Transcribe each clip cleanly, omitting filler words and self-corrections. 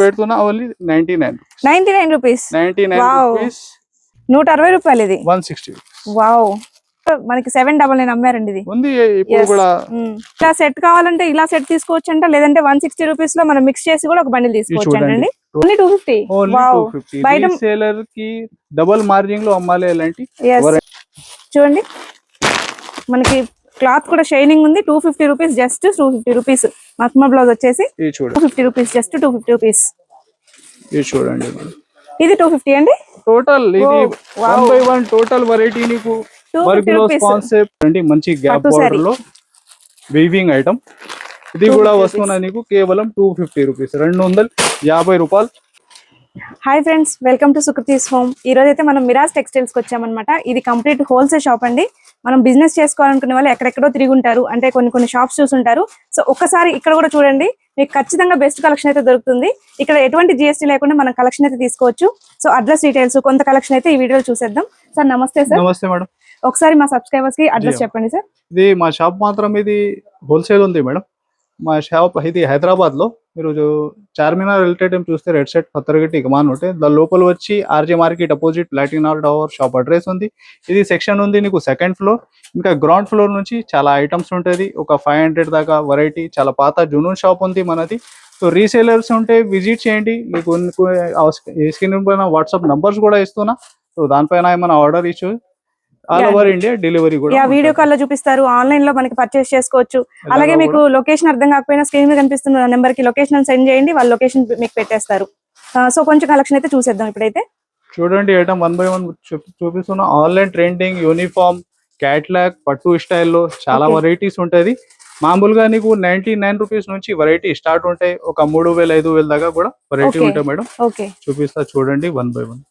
పెడుతున్నా only 99 rupees. 99 rupees. 160 రూపాయలు ఇది. 160. వావ్, మనకి 799 అమ్మారండి ఇది. ఉంది ఇప్పుడు కూడా. ఇలా సెట్ కావాలంటే ఇలా సెట్ తీసుకోవచ్చు అంట, లేదంటే 160 రూపీస్ లో మనం మిక్స్ చేసి కూడా ఒక బండిల్ తీసుకోవచ్చు అండి. ఓన్లీ 250. వావ్, బయట సేలర్ కి డబుల్ మార్జిన్ లో అమ్మాలి ఇలాంటి. చూడండి మనకి క్లాత్ కూడా షైనింగ్ ఉంది. 250 రూపీస్, జస్ట్ 250 రూపీస్. మక్మా బ్లౌజ్ వచ్చేసి 250 రూపీస్, జస్ట్ 250 రూపీస్. ఇది చూడండి, ఇది 250 అండి టోటల్. ఇది 1 by 1 టోటల్ వెరైటీ నీకు కాన్సెప్ట్ అండి. మంచి గ్యాప్ బోర్డర్ లో వీవింగ్ ఐటమ్. ఇది కూడా వస్తున్నా నీకు కేవలం 250 రూపీస్, 250 రూపాయలు. Hi friends, welcome to Sukriti's home. ఈ రోజు అయితే మనం మిరాజ్ టెక్స్టైల్స్ కి వచ్చామన్నమాట. ఇది కంప్లీట్ హోల్సేల్ షాప్ అండి. మనం బిజినెస్ చేసుకోవాలనుకునే వాళ్ళు ఎక్కడెక్కడో తిరిగి ఉంటారు, అంటే కొన్ని షాప్స్ చూసుంటారు. సో ఒక్కసారి ఇక్కడ కూడా చూడండి, మీకు ఖచ్చితంగా బెస్ట్ కలెక్షన్ అయితే దొరుకుతుంది. ఇక్కడ ఎటువంటి జిఎస్టీ లేకుండా మనం కలెక్షన్ అయితే తీసుకోవచ్చు. సో అడ్రస్ డీటెయిల్స్, కొంత కలెక్షన్ అయితే ఈ వీడియోలో చూసేద్దాం. సార్ నమస్తే. సార్ నమస్తే మేడం. ఒకసారి మా సబ్స్క్రైబర్స్ కి అడ్రస్ చెప్పండి సార్. ఇది మా షాప్ మాత్రం ఇది హోల్సేల్ ఉంది మేడం. మా షాప్ ఇది హైదరాబాద్ లో. మీరు చార్మినార్ రిలేటెడ్ చూస్తే రెడ్ సైడ్ పత్తరగట్టి ఇకమాన్ ఉంటాయి. దాని లోపల వచ్చి ఆర్జే మార్కెట్ అపోజిట్ ప్లాటినార్ టవర్ షాప్ అడ్రస్ ఉంది. ఇది సెక్షన్ ఉంది నీకు సెకండ్ ఫ్లోర్. ఇంకా గ్రౌండ్ ఫ్లోర్ నుంచి చాలా ఐటమ్స్ ఉంటుంది. ఒక 500 దాకా వెరైటీ. చాలా పాత జునూన్ షాప్ ఉంది మనది. సో రీసేలర్స్ ఉంటే విజిట్ చేయండి. మీకు స్క్రీన్ పైన వాట్సాప్ నంబర్స్ కూడా ఇస్తున్నా. సో దానిపైన ఏమైనా ఆర్డర్ ఇచ్చు ఆల్ ఓవర్ ఇండియా డెలివరీ కూడా వీడియో కాల్ లో చూపిస్తారు. ఆన్లైన్ లో మనకి పర్చేస్ చేసుకోవచ్చు. అలాగే మీకు లొకేషన్ అర్థం కాకపోయినా స్క్రీన్ మీద కనిపిస్తున్న నెంబర్ కి లొకేషన్ సెండ్ చేయండి, వాళ్ళ లొకేషన్ మీకు పెట్టేస్తారు. సో కొంచెం కలెక్షన్ అయితే చూసేద్దాం ఇప్పుడైతే. చూడండి ఐటమ్ 1 by 1 చూపిస్తున్నా. ఆన్లైన్ ట్రెండింగ్ యూనిఫామ్ క్యాట్లాగ్ పట్టు స్టైల్లో చాలా వెరైటీస్ ఉంటుంది. మామూలుగా నీకు 99 రూపీస్ నుంచి వెరైటీ స్టార్ట్ ఉంటాయి. ఒక 3000 5000 దాకా కూడా వెరైటీ ఉంటాయి మేడం. చూపిస్తా చూడండి 1 by 1.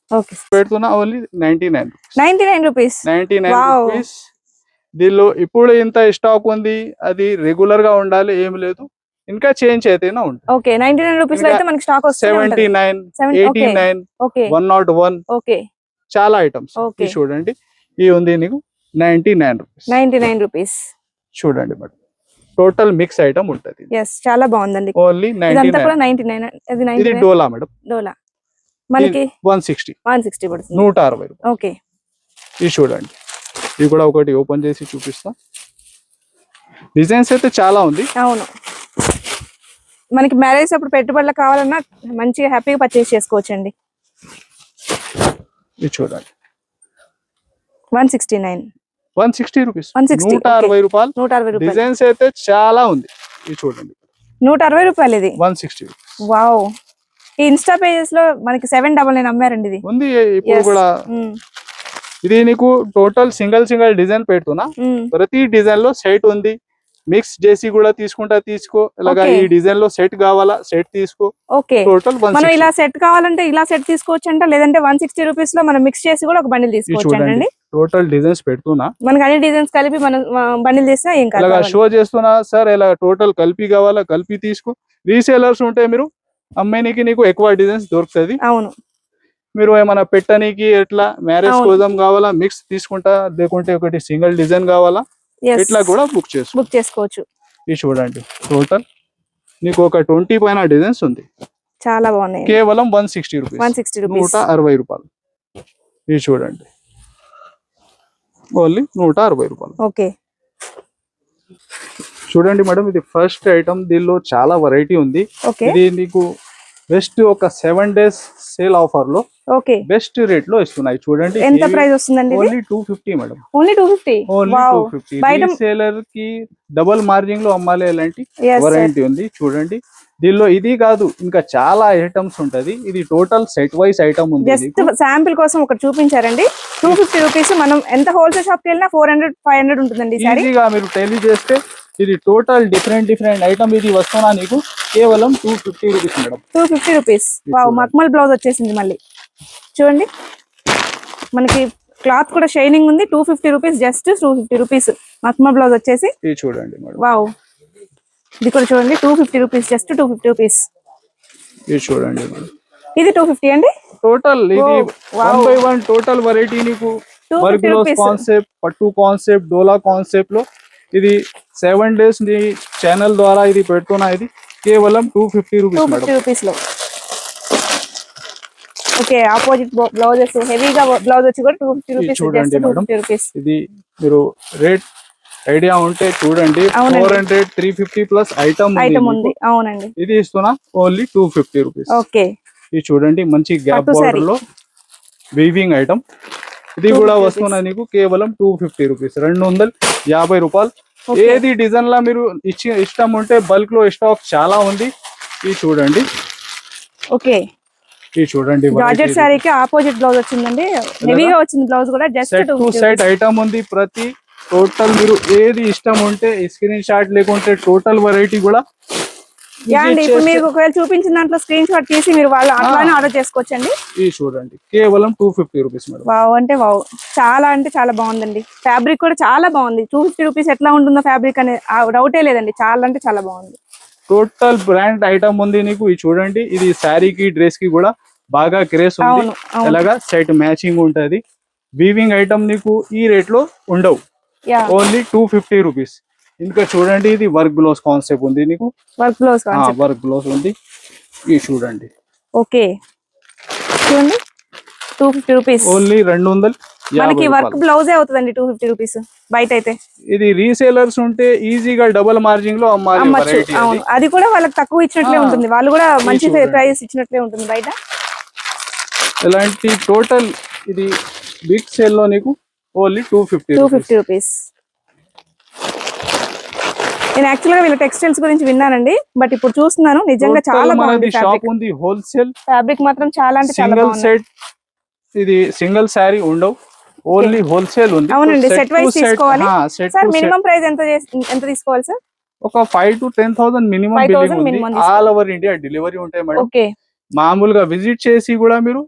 పెడుతున్నా ఓన్లీ 99 రూపీస్. 99 రూపీస్. దీనిలో ఇప్పుడు ఇంత స్టాక్ ఉంది, అది రెగ్యులర్ గా ఉండాలి ఏం లేదు, ఇంకా చేంజ్ అయితేనే ఉంటుంది. ఓకే, 99 రూపీస్ లో అయితే మనకి స్టాక్ వస్తుంది. 79, 89, 101 చాలా ఐటమ్స్. చూడండి ఈ ఉంది నీకు 99 రూపీస్. చూడండి మేడం, టోటల్ మిక్స్ ఐటమ్ ఉంటది. చాలా బాగుందండి. ఓన్లీ 99. ఇది డోలా మేడం. డోలా మనకి 160 పడుతుంది. 160. ఓకే, ఇది చూడండి. ఇది కూడా ఒకటి ఓపెన్ చేసి చూపిస్తా. డిజైన్స్ అయితే చాలా ఉంది. అవును, మనకి మ్యారేజ్ అప్పుడు పెట్టుబడులు కావాలన్నా మంచిగా హ్యాపీగా పర్చేస్ చేసుకోవచ్చు అండి. ఇది చూడండి 160 రూపీస్, 160 రూపాయలు. డిజైన్స్ అయితే చాలా ఉంది. ఇది చూడండి 160 రూపాయలు. ఇది 160. వావ్, ఈ ఇన్స్టా పేజెస్ లో మనకి 799 అమ్మారండి. ఇది ఉంది ఇప్పుడు కూడా. ఇది నీకు టోటల్ సింగిల్ డిజైన్ పెడుతున్నా. ప్రతి డిజైన్ లో సెట్ ఉంది. మిక్స్ చేసి కూడా తీసుకుంటా తీసుకో. ఇలాగా ఈ డిజైన్ లో సెట్ కావాలా సెట్ తీసుకో. టోటల్ మనం ఇలా సెట్ కావాలంటే ఇలా సెట్ తీసుకోవచ్చు అంట, లేదంటే 160 రూపీస్ లో మనం మిక్స్ చేసి కూడా ఒక బండిల్ తీసుకోవచ్చు అండి. టోటల్ డిజైన్స్ పెడుతున్నా. మనకి అన్ని డిజైన్స్ కలిపి మనం బండిల్ చేసినా ఏం కాదు. షో చేస్తున్నా సార్, ఇలా టోటల్ కలిపి కావాలా కలిపి తీసుకో. రీసేలర్స్ ఉంటే మీరు అమ్మాయికి నీకు ఎక్కువ డిజైన్స్ దొరుకుతుంది. అవును, మీరు ఏమైనా పెట్టడానికి ఎట్లా మ్యారేజ్ కోసం కావాలా మిక్స్ తీసుకుంటా, లేకుంటే ఒకటి సింగిల్ డిజైన్ కావాలా ఇట్లా కూడా బుక్ చేసుకోవచ్చు. ఇది చూడండి టోటల్ నీకు ఒక 20 పైన డిజైన్స్ ఉంది. చాలా బాగున్నాయి. కేవలం 160 రూపీస్, 160 రూపాయలు. ఇది చూడండి ఓన్లీ 160 రూపాయలు. ఓకే, చూడండి మేడం, ఇది ఫస్ట్ ఐటమ్. దీనిలో చాలా వెరైటీ ఉంది. ఇది నీకు బెస్ట్ ఒక 7 days సేల్ ఆఫర్ లో బెస్ట్ రేట్ లో ఇస్తున్నాయి. చూడండి ఎంత ప్రైస్ వస్తుందండి? Only 250 madam. ఓన్లీ 250. సేలర్ కి డబుల్ మార్జిన్ లో అమ్మాలి ఇలాంటి వెరైటీ ఉంది. చూడండి దీనిలో ఇది కాదు, ఇంకా చాలా ఐటమ్స్ ఉంటది. ఇది టోటల్ సెట్ వైస్ ఐటమ్ ఉంది. జస్ట్ శాంపిల్ కోసం ఒకటి చూపించారండి. 250 రూపీస్. మనం ఎంత హోల్సేల్ షాప్ కి వెళ్ళినా 400 500 ఉంటుందండి. ఈజీగా మీరు టెలి చేస్తే ఇది టోటల్ డిఫరెంట్ ఐటమ్. ఇది వస్తున్నా నీకు కేవలం 250 రూపీస్ మేడం. 250 రూపీస్. వావ్, మక్మల్ బ్లౌజ్ వచ్చేసింది. మళ్ళీ చూడండి మనకి క్లాత్ కూడా షైనింగ్ ఉంది. 250 రూపీస్, జస్ట్ 250 రూపీస్. మక్మల్ బ్లౌజ్ వచ్చేసి ఇది చూడండి మేడం. వావ్, ఇది కూడా చూడండి 250 రూపీస్, జస్ట్ 250 రూపీస్. ఇది చూడండి మేడం. ఇది 250 అండి టోటల్. ఇది 1 by 1 టోటల్ వెరైటీ నీకు కాన్సెప్ట్ పట్టు కాన్సెప్ట్ డోలా కాన్సెప్ట్ లో. ఇది 7 days నీ ఛానల్ ద్వారా ఇది పెడుతున్నా. ఇది కేవలం 250 రూపీస్ మేడం. 250 రూపీస్ లో ఓకే ఆపోజిట్ బ్లౌజెస్ హెవీగా బ్లౌజ్ వచ్చి కూడా 250 రూపీస్ చూడండి జస్ట్ మేడం 250 రూపీస్. ఇది మీరు రేట్ ఐడియా ఉంటే చూడండి. అవునండి. 400 350 ప్లస్ ఐటమ్ ఉంది. అవునండి. ఇది ఇస్తున్నా ఓన్లీ 250 రూపీస్. ఓకే ఇది చూడండి మంచి గ్యాప్ పట్టు బార్డర్ saree. లో వీవింగ్ ఐటమ్. ఇది 250 కూడా rupees. వస్తున్నా నీకు కేవలం 250 రూపీస్, 250 రూపాయలు. Okay. ఏది డిజైన్ లా మీరు ఇష్టం ఉంటే బల్క్ లో స్టాక్ చాలా ఉంది. ఇది చూడండి. ఓకే ఇది చూడండి జార్జెట్ సారీకి ఆపోజిట్ బ్లౌజ్ వచ్చిందండి. హెవీగా వచ్చింది బ్లౌజ్ కూడా just set to set item ఉంది. ప్రతి టోటల్ మీరు ఏది ఇష్టం ఉంటే స్క్రీన్ షాట్ లేకుంటే టోటల్ వెరైటీ కూడా అండి. ఇప్పుడు మీరు ఒకవేళ చూపించిన దాంట్లో స్క్రీన్ షాట్ తీసి మీరు వాళ్ళు అట్లానే ఆర్డర్ చేసుకోవచ్చండి. ఇది చూడండి కేవలం 250 రూపీస్ మేడం. వావ్ అంటే వావ్, చాలా అంటే చాలా బాగుందండి. ఫ్యాబ్రిక్ కూడా చాలా బాగుంది. 250 రూపీస్ ఎట్లా ఉంటుందో ఫ్యాబ్రిక్ అనే డౌటే లేదండి. చాలా అంటే చాలా బాగుంది. టోటల్ బ్రాండ్ ఐటమ్ ఉంది నీకు. ఇది చూడండి. ఇది శారీకి డ్రెస్ కి కూడా బాగా క్రేజ్ ఉంది. అలాగా సెట్ మ్యాచింగ్ ఉంటది. వీవింగ్ ఐటమ్ నీకు ఈ రేట్ లో ఉండవు. Only 250 rupees. ఇంకా చూడండి ఇది వర్క్ బ్లౌజ్ కాన్సెప్ట్ ఉంది నీకు. వర్క్ బ్లౌజ్ ఉంది. ఇది చూడండి. ఓకే చూడండి 250 రూపీస్ ఓన్లీ 250. మనకి వర్క్ బ్లౌజే అవుతుందండి 250 రూపీస్ బయట అయితే. ఇది రీసేలర్స్ ఉంటే ఈజీగా డబుల్ మార్జిన్ లో అమ్మచ్చు. అవును, అది కూడా వాళ్ళకి తక్కువ ఇచ్చినట్లే ఉంటుంది. వాళ్ళు కూడా మంచి ప్రైస్ ఇచ్చినట్లే ఉంటుంది బయట. ఇలాంటి టోటల్ ఇది బిగ్ సేల్ లో నీకు ఓన్లీ 250 రూపీస్. నేను యాక్చువల్ గా వీళ్ళ టెక్స్టైల్స్ గురించి విన్నానండి, బట్ ఇప్పుడు చూస్తున్నాను నిజంగా చాలా బాగుంది. షాప్ ఉంది హోల్సేల్. ఫ్యాబ్రిక్ మాత్రం చాలా అంటే చాలా బాగుంది. సెట్ ఇది సింగిల్ శారీ ఉండవు, ఓన్లీ హోల్సేల్ ఉంది. అవునండి, సెట్ వైస్ తీసుకోవాలి. సార్ మినిమం ప్రైస్ ఎంత తీసుకోవాలి సార్? ఒక 5,000 to 10,000 minimum. All over India delivery ఉంటాయి మేడం. ఓకే మామూలుగా విజిట్ చేసి కూడా మీరు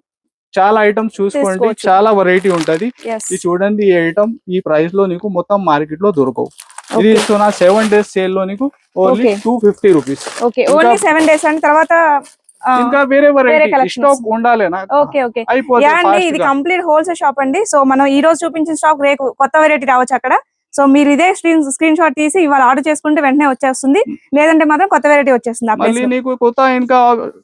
చాలా ఐటమ్స్ చూసుకోండి. చాలా వెరైటీ ఉంటది. ఇది చూడండి. ఈ ఐటమ్ ఈ ప్రైస్ లో నీకు మొత్తం మార్కెట్ లో దొరకవు. ఇది ఇస్తున్నా 7 days సేల్ లో నీకు only 250 rupees. Okay only 7 days and తర్వాత ఇంకా వేరే వెరైటీ స్టాక్ ఉండాలి నాకు. ఓకే ఓకే అండి, ఇది కంప్లీట్ హోల్సేల్ షాప్ అండి. సో మనం ఈ రోజు చూపించిన స్టాక్ రేపు కొత్త వెరైటీ రావచ్చు అక్కడ. సో మీరు ఇదే స్క్రీన్ షాట్ తీసి ఇవాళ ఆర్డర్ చేసుకుంటే వెంటనే వచ్చేస్తుంది, లేదంటే మాత్రం కొత్త వెరైటీ వచ్చేస్తుంది. మళ్ళీ నీకు ఇంకా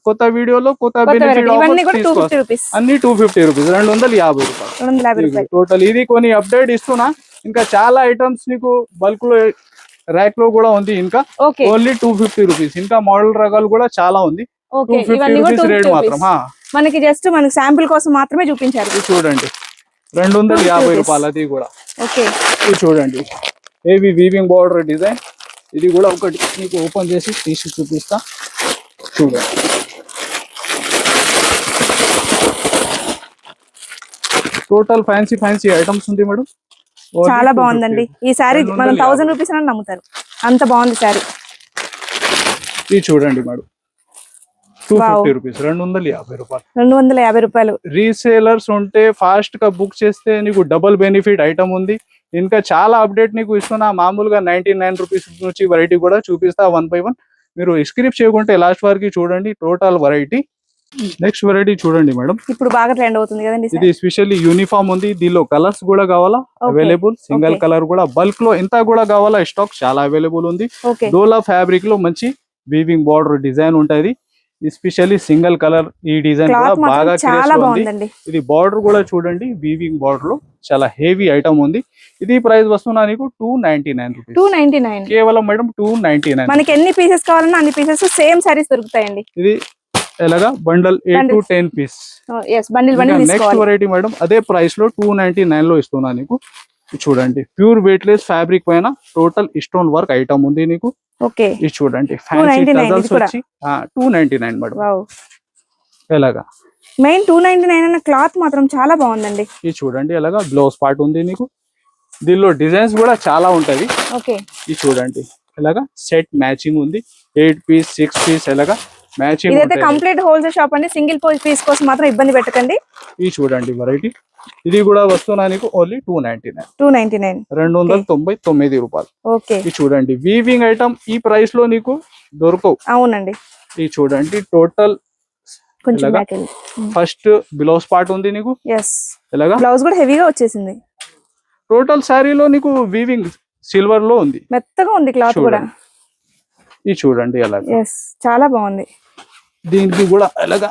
కొత్త వీడియోలో కొత్త బెనిఫిట్ ఇవన్నీ కూడా 250 రూపీస్. అన్ని 250 రూపీస్, 250 రూపాయలు. టోటల్ ఇది కొన్ని అప్డేట్ ఇస్తున్నా. ఇంకా చాలా ఐటమ్స్ నీకు బల్క్ లో ర్యాక్ లో కూడా ఉంది. ఇంకా ఓన్లీ 250 రూపీస్. ఇంకా మోడల్ రకాలు కూడా చాలా ఉంది. 250 రూపీస్ రేట్ మాత్రం. మనకి జస్ట్ మనకి శాంపుల్ కోసం మాత్రమే చూపించారు. చూడండి 250 రూపాయలు. అది కూడా ఇది చూడండి. Heavy weaving border design. ఇది కూడా ఒకటి మీకు ఓపెన్ చేసి తీసి చూపిస్తా. చూడండి టోటల్ ఫ్యాన్సీ ఐటమ్స్ ఉంది మేడం. చాలా బాగుందండి. ఈ శారీ మనం 1000 రూపీస్ అని నమ్ముతారు, అంత బాగుంది శారీ. ఇది చూడండి మేడం 250 రూపీస్, 250 రూపాయలు. 250 రూపాయలు. రీసేలర్స్ ఉంటే ఫాస్ట్ గా బుక్ చేస్తే నీకు డబుల్ బెనిఫిట్ ఐటమ్ ఉంది. ఇంకా చాలా అప్డేట్ నీకు ఇస్తున్నా. మామూలుగా 99 రూపీస్ నుంచి వెరైటీ కూడా చూపిస్తా 1 by 1. మీరు స్క్రిప్ట్ చేయకుంటే లాస్ట్ వరకు చూడండి టోటల్ వెరైటీ. నెక్స్ట్ వెరైటీ చూడండి మేడం. ఇప్పుడు బాగా ట్రెండ్ అవుతుంది కదండి. ఇది స్పెషల్లీ యూనిఫామ్ ఉంది. దీనిలో కలర్స్ కూడా కావాలా అవైలబుల్. సింగిల్ కలర్ కూడా బల్క్ లో ఎంత కూడా కావాలా స్టాక్ చాలా అవైలబుల్ ఉంది. డోలా ఫ్యాబ్రిక్ లో మంచి వీవింగ్ బార్డర్ డిజైన్ ఉంటది. ఎస్పెషల్లీ సింగిల్ కలర్ ఈ డిజైన్ కూడా బాగా బాగుంది. ఇది బార్డర్ కూడా చూడండి వీవింగ్ బార్డర్ లో చాలా హెవీ ఐటమ్ ఉంది. ఇది ప్రైస్ వస్తున్నా నీకు 299 రూపీస్. 299 కేవలం మేడం 299. మనకి ఎన్ని పీసెస్ కావాలన్నా అన్ని పీసెస్ సేమ్ సారీస్ దొరుకుతాయండి. ఇది ఎలాగా bundle 8 to 10 piece. Next variety madam అదే ప్రైస్ లో 299 లో ఇస్తున్నా నీకు. చూడండి ప్యూర్ వెయిట్లెస్ ఫ్యాబ్రిక్ పైన టోటల్ స్టోన్ వర్క్ ఐటమ్ ఉంది నీకు. ఇది చూడండి ఫ్యాన్సీ టజల్స్ వచ్చి 299 మేడం. ఎలాగా మెయిన్ 299 అన్న క్లాత్ మాత్రం చాలా బాగుందండి. ఇది చూడండి ఎలాగా బ్లౌజ్ పార్ట్ ఉంది నీకు. దీనిలో డిజైన్స్ కూడా చాలా ఉంటది. ఇది చూడండి ఎలాగా సెట్ మ్యాచింగ్ ఉంది. 8 పీస్ 6 పీస్ ఎలాగా మ్యాచింగ్. ఇదైతే కంప్లీట్ హోల్సేల్ షాప్ అండి. సింగిల్ పీస్ కోసం మాత్రం ఇబ్బంది పెట్టకండి. ఇది చూడండి వెరైటీ. ఇది కూడా వస్తున్నా నీకు ఓన్లీ 299. 299 రూపాయలు. ఇది చూడండి వీవింగ్ ఐటమ్ ఈ ప్రైస్ లో నీకు దొరకవు. అవునండి. ఇది చూడండి టోటల్ ఫస్ట్ బ్లౌజ్ పార్ట్ ఉంది నీకు. ఎలాగా బ్లౌజ్ కూడా హెవీగా వచ్చేసింది. టోటల్ శారీలో నీకు వీవింగ్ సిల్వర్ లో ఉంది. మెత్తగా ఉంది క్లాత్ కూడా. ఇది చూడండి ఎలాగా చాలా బాగుంది. దీనికి కూడా ఎలాగా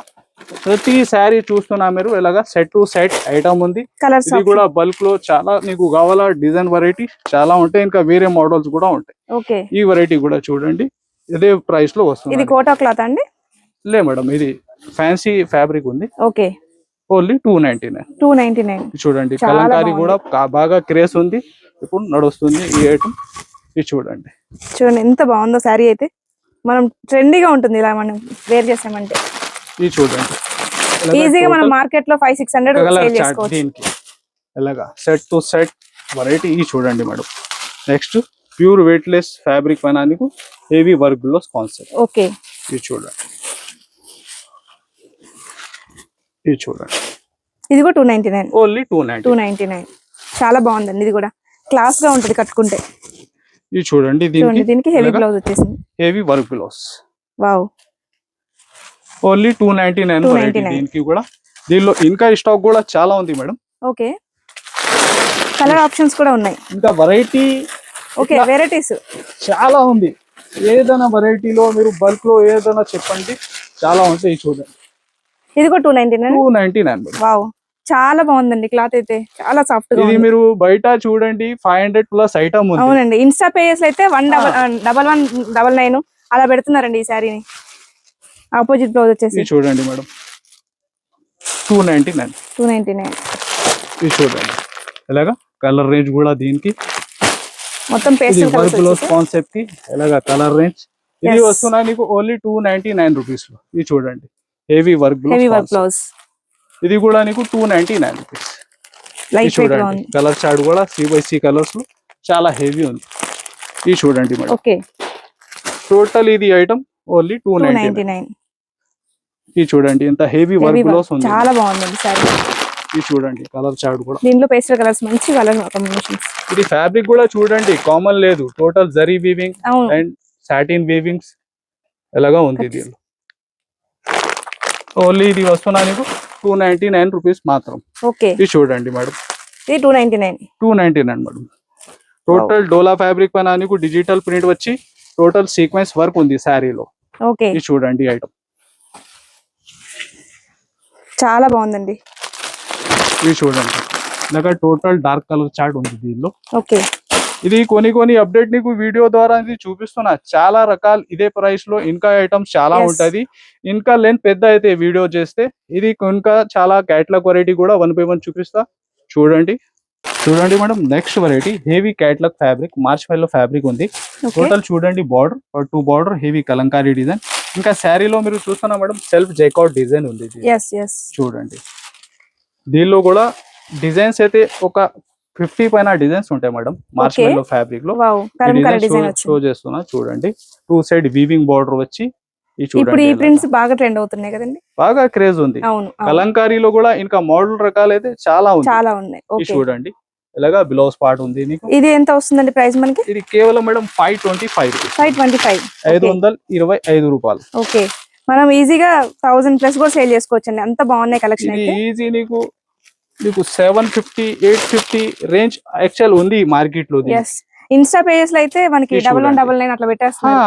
ప్రతి శారీ చూస్తున్నా మీరు ఇలాగా సెట్ టు సెట్ ఐటమ్ ఉంది. కలర్స్ ఇది కూడా బల్క్ లో చాలా నీకు కావాలా డిజైన్ వెరైటీ చాలా ఉంటాయి, ఇంకా వేరే మోడల్స్ కూడా ఉంటాయి. ఓకే, ఈ వెరైటీ కూడా చూడండి ఇదే ప్రైస్ లో వస్తుంది. ఇది కోటా క్లాత్ అండి? లే మేడం, ఇది ఫ్యాన్సీ ఫ్యాబ్రిక్ ఉంది. Okay, only 299. 299. చూడండి చాలా కలంకారీ బాగుంది. కూడా బాగా క్రేజ్ ఉంది, ఇప్పుడు నడుస్తుంది ఈ ఐటమ్. ఇది చూడండి చూడండి ఎంత బాగుందో శారీ అయితే. మనం ట్రెండీగా ఉంటుంది ఇలా మనం వేర్ చేసామంటే. ఇది చూడండి ఈజీగా మనం మార్కెట్ లో 500-600 సేల్ చేసుకోవచ్చు. దీనికి ఇలాగా సెట్ టు సెట్ వెరైటీ. ఇది చూడండి madam. Next pure weightless fabric పైన నీకు heavy work gloss concept. Okay, ఇది చూడండి, ఇది చూడండి ఇది కూడా 299. ఓన్లీ 299. చాలా బాగుందండి, ఇది కూడా క్లాస్ గా ఉంటది కట్టుకుంటే. ఇది చూడండి దీనికి హెవీ బ్లౌజ్ వచ్చేసింది, heavy work gloss. Wow, only 299. దీనికి కూడా దీనిలో ఇంకా స్టాక్ కూడా చాలా ఉంది మేడం. ఓకే, కలర్ ఆప్షన్స్ కూడా ఉన్నాయి, ఇంకా వెరైటీ ఓకే, వెరైటీస్ చాలా ఉంది. ఏదైనా వెరైటీలో మీరు బల్క్ లో ఏదైనా చెప్పండి, చాలా ఉంటాయి. చూడండి ఇది కూడా 299. మేడం. వావ్, చాలా బాగుందండి క్లాత్ అయితే, చాలా సాఫ్ట్ గా ఇది ఉంది. మీరు బయట చూడండి 500+ ఐటమ్ ఉంది. అవునండి, ఇన్స్టా పేజెస్ అయితే 11199 అలా పెడుతున్నారండి ఈ శారీని. ఆపోజిట్ బ్లౌజ్ వచ్చేసి ఇది చూడండి మేడం 299. ఇది చూడండి ఎలాగా కలర్ రేంజ్ కూడా దీనికి మొత్తం ఇది pastel work gloss colours. Concept కి ఎలాగా కలర్ రేంజ్. ఇది Yes. వస్తున్నా నీకు ఓన్లీ 299 రూపీస్ లో. ఇది చూడండి heavy work heavy work gloss. Blouse, ఇది కూడా నీకు 299 రూపీస్. లైట్ వెయిట్ గా చూడండి ఉంది. కలర్ చార్ట్ కూడా 3x3 కలర్స్ లో చాలా హెవీ ఉంది. ఇది చూడండి మేడం. ఓకే, టోటల్ ఇది ఐటమ్ ఓన్లీ 299. 299. ఇది చూడండి ఎంత హెవీ వర్క్ గ్లోస్ ఉంది. చాలా బాగుందండి శారీ. ఇది చూడండి కలర్ చార్ట్ కూడా. దీనిలో పేస్టల్ కలర్స్, మంచి కలర్ కాంబినేషన్స్. ఇది ఫ్యాబ్రిక్ కూడా చూడండి కామన్ లేదు, టోటల్ జరీ వీవింగ్ అవును, అండ్ సాటిన్ వీవింగ్స్ ఎలాగా ఉంది దీనిలో. ఓన్లీ ఇది వస్తున్నా నీకు 299 రూపీస్ మాత్రం. ఓకే, ఇది చూడండి మేడం ఇది 299. 299 మేడం. టోటల్ డోలా ఫ్యాబ్రిక్ పైన నీకు డిజిటల్ ప్రింట్ వచ్చి టోటల్ సీక్వెన్స్ వర్క్ ఉంది శారీలో. ఓకే, ఇది చూడండి ఐటమ్. చాలా బాగుందండి. ఇది చూడండి ఇలాగా టోటల్ డార్క్ కలర్ చార్ట్ ఉంది దీనిలో. ఓకే, ఇది కొన్ని అప్డేట్ నీకు వీడియో ద్వారా ఇది చూపిస్తున్నా. చాలా రకాలు ఇదే ప్రైస్ లో ఇంకా ఐటమ్స్ చాలా Yes. ఉంటది. ఇంకా లెంత్ పెద్ద అయితే వీడియో చేస్తే ఇది ఇంకా చాలా క్యాట్లాగ్ వెరైటీ కూడా 1 by 1 చూపిస్తా. చూడండి madam next variety heavy catalogue fabric March మెల్లో ఫ్యాబ్రిక్ ఉంది. ఓకే, టోటల్ చూడండి border 2 border heavy Kalamkari design. ఇంకా శారీలో మీరు చూస్తున్నా మేడం సెల్ఫ్ జైకౌట్ డిజైన్ ఉంది ఇది. Yes yes. చూడండి దీనిలో కూడా డిజైన్స్ అయితే ఒక 50 పైన డిజైన్స్ ఉంటాయి మేడం మార్చ్ Okay. మెల్లో ఫ్యాబ్రిక్ లో. వావ్, కలంకారీ డిజైన్ షో వచ్చింది. చేస్తున్నా చూడండి 2 సైడ్ వీవింగ్ బార్డర్ వచ్చి ఇది ఇప్పుడు చూడండి ఈ ఎలాగా. ప్రింట్స్ బాగా ట్రెండ్ అవుతున్నాయి కదండి. బాగా క్రేజ్ ఉంది. అవును, అవును, కలంకారీలో కూడా ఇంకా మోడల్ రకాలు అయితే చాలా ఉంది. చాలా ఉన్నాయి. ఇది ఓకే, చూడండి ఇలాగా బ్లౌజ్ పార్ట్ ఉంది నీకు. ఇది ఎంత వస్తుందండి ప్రైస్ మనకి? ఇది కేవలం మేడం 525 రూపీస్. 525. 525 రూపాయలు. ఓకే, మనం ఈజీగా 1000+ కూడా సేల్ చేసుకోవచ్చు అండి, అంత బాగున్నాయి కలెక్షన్ ఇది అయితే. ఈజీ నీకు 750 850 రేంజ్ యాక్చువల్ ఉంది మార్కెట్ లో. ఎస్, ఇన్స్టా పేజెస్ లో అయితే మనకి ఇది చూడండి. 1199 అట్లా పెట్టేస్తున్నారు.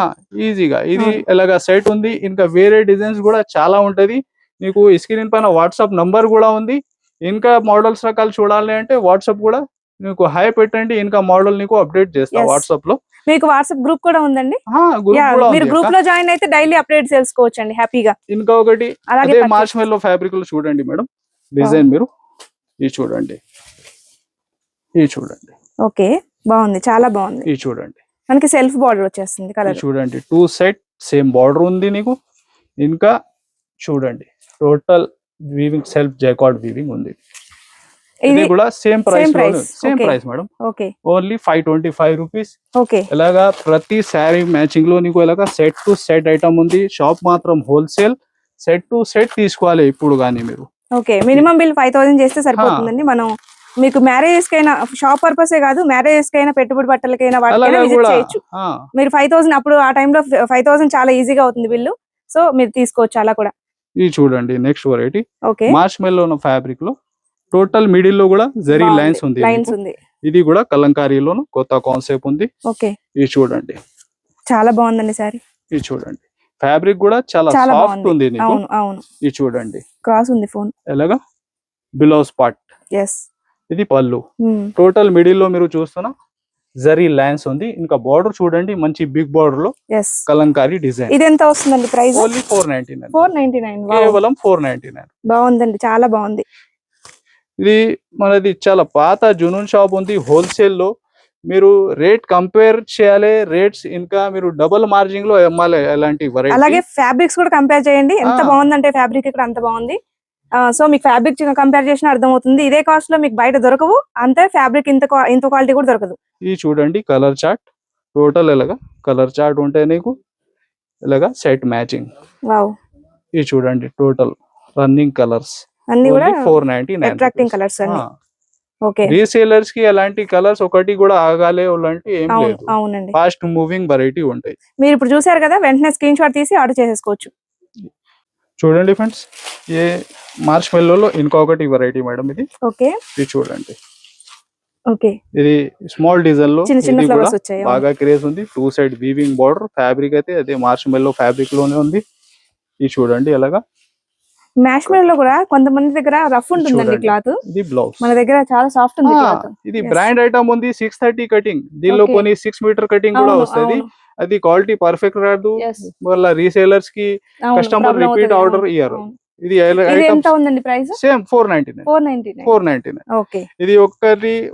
ఈజీగా ఇది అవును. ఎలాగా సెట్ ఉంది. ఇంకా వేరే డిజైన్స్ కూడా చాలా ఉంటది. నీకు స్క్రీన్ పైన వాట్సాప్ నంబర్ కూడా ఉంది. ఇంకా మోడల్స్ రకాలు చూడాలి అంటే వాట్సాప్ కూడా నీకు హై పెట్టండి, ఇంకా మోడల్ నీకు అప్డేట్ చేస్తా Yes. వాట్సాప్ లో. మీకు వాట్సాప్ గ్రూప్ కూడా ఉందండి. గ్రూప్ Yeah, కూడా మీరు ఉంది గ్రూప్ అక్క. లో జాయిన్ అయితే డైలీ అప్డేట్ తెలుసుకోవచ్చు అండి హ్యాపీగా. ఇంకా ఒకటి అలాగే అదే purchase- మార్చ్ మెల్లో ఫ్యాబ్రిక్ లో చూడండి మేడం డిజైన్ మీరు ఇది చూడండి. ఇది చూడండి, ఓకే, బాగుంది, చాలా బాగుంది. ఇది చూడండి, మనకి సెల్ఫ్ బార్డర్ వచ్చేస్తుంది ఇది కలర్. చూడండి 2 సెట్ సేమ్ బార్డర్ ఉంది నీకు. ఇంకా చూడండి టోటల్ వీవింగ్ సెల్ఫ్ జైకార్డ్ వీవింగ్ ఉంది. ఇది ఇది కూడా same price price. Same Okay. Price madam okay, only 525 rupees. Okay, ఇలాగా ప్రతి శారీ మ్యాచింగ్ లో నీకు ఇలాగా సెట్ టు సెట్ ఐటమ్ ఉంది. షాప్ మాత్రం హోల్సేల్ సెట్ టు సెట్ తీసుకోవాలి ఇప్పుడు కానీ మీరు. ఓకే. మినిమం బిల్ 5000 చేస్తే సరిపోతుందండి. మనం మీకు మ్యారేజెస్ కైనా షాప్ పర్పసే కాదు, మ్యారేజెస్ కైనా పెట్టుబడి బట్టలకైనా వాటికైనా అలాగా విజిట్ కూడా చేయొచ్చు. మీరు 5000 అప్పుడు ఆ టైంలో 5000 చాలా ఈజీగా అవుతుంది బిల్లు. సో మీరు తీసుకోవచ్చు అలా కూడా. ఇది చూడండి నెక్స్ట్ వెరైటీ ఓకే, మార్చ్ మెల్లో ఉన్న ఫ్యాబ్రిక్ లో టోటల్ మిడిల్ లో కూడా జరీ లైన్స్ ఉంది. లైన్స్ మీకు. ఉంది. ఇది కూడా కలంకారీలోను కొత్త కాన్సెప్ట్ ఉంది. ఓకే, ఇది చూడండి, చాలా బాగుందండి సారీ. ఇది చూడండి ఫ్యాబ్రిక్ కూడా చాలా చాలా సాఫ్ట్ బాగుంది. ఉంది నీకు. అవును అవును ఇది చూడండి క్రాస్ ఉంది ఫోన్. ఎలాగా బ్లౌజ్ పార్ట్, ఎస్. ఇది పళ్ళు. టోటల్ మిడిల్ లో మీరు చూస్తున్నా జరీ లైన్స్ ఉంది. ఇంకా బార్డర్ చూడండి మంచి బిగ్ బార్డర్ లో ఎస్. కలంకారీ డిజైన్. ఇది ఎంత వస్తుందండి ప్రైస్? ఓన్లీ 499. 499. కేవలం 499. బాగుందండి, చాలా బాగుంది. ఇది మనది చాలా పాత జునూన్ షాప్ ఉంది హోల్సేల్ లో. మీరు రేట్ కంపేర్ చేయాలి, రేట్స్ ఇంకా మీరు డబుల్ మార్జిన్ లో అమ్మాలి అలాంటి వెరైటీ. అలాగే ఫ్యాబ్రిక్స్ కూడా కంపేర్ చేయండి, ఎంత బాగుందంటే ఫ్యాబ్రిక్ ఇక్కడ అంత బాగుంది. సో మీకు ఫ్యాబ్రిక్ కంపేర్ చేసిన అర్థమవుతుంది. ఇదే కాస్ట్ లో మీకు బయట దొరకవు, అంతే ఫ్యాబ్రిక్ ఇంత క్వాలిటీ కూడా దొరకదు. ఇది చూడండి కలర్ చార్ట్, టోటల్ ఎలాగా కలర్ చార్ట్ ఉంటే నీకు ఇలాగా సెట్ మ్యాచింగ్. వావ్. ఇది చూడండి టోటల్ రన్నింగ్ కలర్స్ అన్ని కూడా 499 అట్రాక్టింగ్ కలర్స్ అన్ని. ఓకే. రీసేలర్స్ కి అలాంటి కలర్స్ ఒకటి కూడా ఆగాలే అలాంటి ఏం అవును లేదు, అవునండి. ఫాస్ట్ మూవింగ్ వెరైటీ ఉంటాయి. మీరు ఇప్పుడు చూసారు కదా, వెంటనే స్క్రీన్ షాట్ తీసి ఆర్డర్ చేసేసుకోవచ్చు. చూడండి ఫ్రెండ్స్, ఏ మార్చ్ మెల్లోలో ఇంకొకటి వెరైటీ మేడం ఇది. ఓకే. ఇది చూడండి. ఓకే. ఇది స్మాల్ డిజైన్ లో చిన్న చిన్న ఇది కూడా ఫ్లవర్స్ వచ్చాయి. బాగా క్రేజ్ ఉంది. 2 సైడ్ వీవింగ్ బార్డర్, ఫ్యాబ్రిక్ అయితే అదే మార్చ్ మెల్లో ఫ్యాబ్రిక్ లోనే ఉంది. ఇది చూడండి ఎలాగా మ్యాష్మెల్ లో కూడా కొంతమంది దగ్గర రఫ్ ఉంటుందండి క్లాత్, ఇది బ్లౌజ్. మన దగ్గర చాలా సాఫ్ట్ ఉంది క్లాత్. ఇది బ్రాండ్ ఐటమ్ ఉంది. 630 కటింగ్, దీనిలో కొన్ని 6 మీటర్ కటింగ్ కూడా వస్తుంది. అది క్వాలిటీ పర్ఫెక్ట్ రాదు, మళ్ళీ రీసేలర్స్ కి కస్టమర్ రిపీట్ ఆర్డర్ ఇయ్యారు. ఇది ఎంత ఉందండి ప్రైస్? సేమ్ 499. ఓకే. ఇది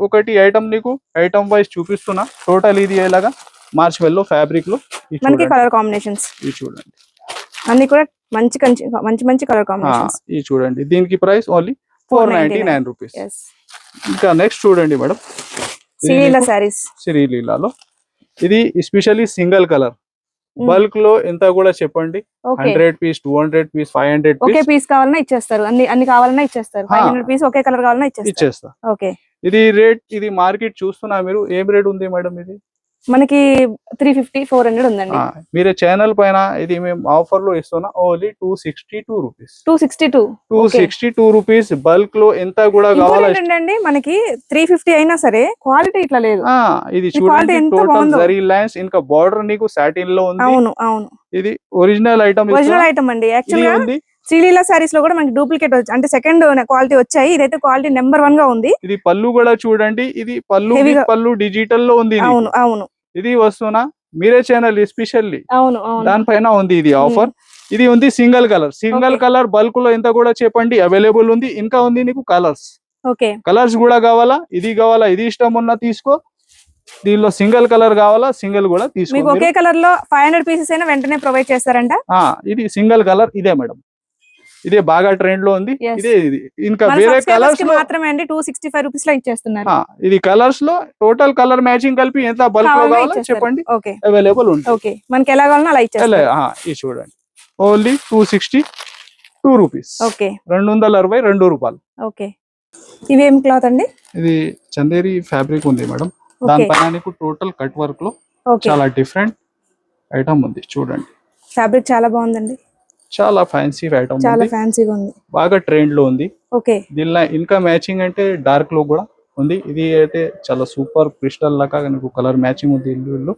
ఒకటి ఐటమ్ నీకు ఐటమ్ వైస్ చూపిస్తున్నా. టోటల్ ఇది ఎలాగా మార్చ్ మెల్లో ఫ్యాబ్రిక్ లో మనకి కలర్ కాంబినేషన్స్ ఇది చూడండి, అన్ని కూడా మంచి మంచి కలర్ కాంబినేషన్స్. ఇది చూడండి, దీనికి ప్రైస్ ఓన్లీ 499 రూపీస్. ఇంకా నెక్స్ట్ చూడండి మేడం, శ్రీలీల సారీస్. శ్రీలీలలో ఇది ఎస్పెషల్లీ సింగిల్ కలర్ బల్క్ లో ఎంత కూడా చెప్పండి. 100 పీస్, 200 పీస్, 500 ఒకే పీస్ కావాలన్నా ఇచ్చేస్తారు, అన్ని కావాలన్నా ఇచ్చేస్తారు. 500 పీస్ ఒకే కలర్ కావాలన్నా ఇచ్చేస్తా. ఓకే. ఇది రేట్, ఇది మార్కెట్ చూస్తున్నా మీరు, ఏం రేట్ ఉంది మేడం ఇది? మనకి 350, 400 ఉందండి. మీరే ఛానల్ పైన ఇది మేము ఆఫర్ లో ఇస్తున్నా ఓన్లీ 262 రూపీస్. 262 రూపీస్. బల్క్ లో ఎంత కూడా కావాలండి. మనకి 350 అయినా సరే క్వాలిటీ ఇట్లా లేదు. ఇది చూడండి టోటల్ జరీ లైన్స్, ఇంకా బార్డర్ నీకు సాటిన్ లో ఉంది. అవును అవును, ఇది ఒరిజినల్ ఐటమ్ అండి. యాక్చువల్ గా శ్రీలీల సారీస్ లో కూడా మనకి డూప్లికేట్ అంటే సెకండ్ క్వాలిటీ వచ్చాయి. ఇదైతే క్వాలిటీ నెంబర్ 1 గా ఉంది. ఇది పళ్ళు కూడా చూడండి, ఇది పళ్ళు డిజిటల్ లో ఉంది. అవును అవును, ఇది వస్తున్నా మీరే ఛానల్ ఎస్పెషల్లీ అవును దానిపైన ఉంది ఇది ఆఫర్. ఇది ఉంది సింగిల్ కలర్ బల్క్ లో ఎంత కూడా చెప్పండి అవైలబుల్ ఉంది. ఇంకా ఉంది నీకు కలర్స్ కూడా కావాలా, ఇది కావాలా, ఇది ఇష్టం ఉన్నా తీసుకో. దీనిలో సింగిల్ కలర్ కావాలా, సింగిల్ కూడా తీసుకో. మీకు ఒకే కలర్ లో 500 పీసెస్ అయినా వెంటనే ప్రొవైడ్ చేస్తారంట. ఇది సింగిల్ కలర్ ఇదే మేడం, ఇదే బాగా ట్రెండ్ లో ఉంది. ఇది ఇంకా వేరే కలర్స్ మాత్రమే అండి 265 రూపీస్ లో ఇచ్చేస్తున్నారు. ఇది కలర్స్ లో టోటల్ కలర్ మ్యాచింగ్ కలిపి ఎంత బల్క్ లో కావాలో చెప్పండి, అవైలబుల్ ఉంటుంది. ఓకే, మనకి ఎలా కావాలన్నా అలా ఇచ్చేస్తారు. ఇది చూడండి ఓన్లీ 262 రూపీస్. ఓకే, 262 రూపాయలు. ఓకే. ఇవేం క్లాత్ అండి? ఇది చందేరి ఫ్యాబ్రిక్ ఉంది మేడం, దానిపైన నీకు టోటల్ కట్ వర్క్ లో చాలా డిఫరెంట్ ఐటమ్ ఉంది. చూడండి ఫ్యాబ్రిక్ చాలా బాగుందండి, చాలా ఫ్యాన్సీ ఐటమ్, చాలా ఫ్యాన్సీగా ఉంది, బాగా ట్రెండ్ లో ఉంది. ఓకే. దీనిలో ఇంకా మ్యాచింగ్ అంటే డార్క్ లో కూడా ఉంది. ఇది అయితే చాలా సూపర్ క్రిస్టల్ లాగా నీకు కలర్ మ్యాచింగ్ ఉంది. ఇల్లు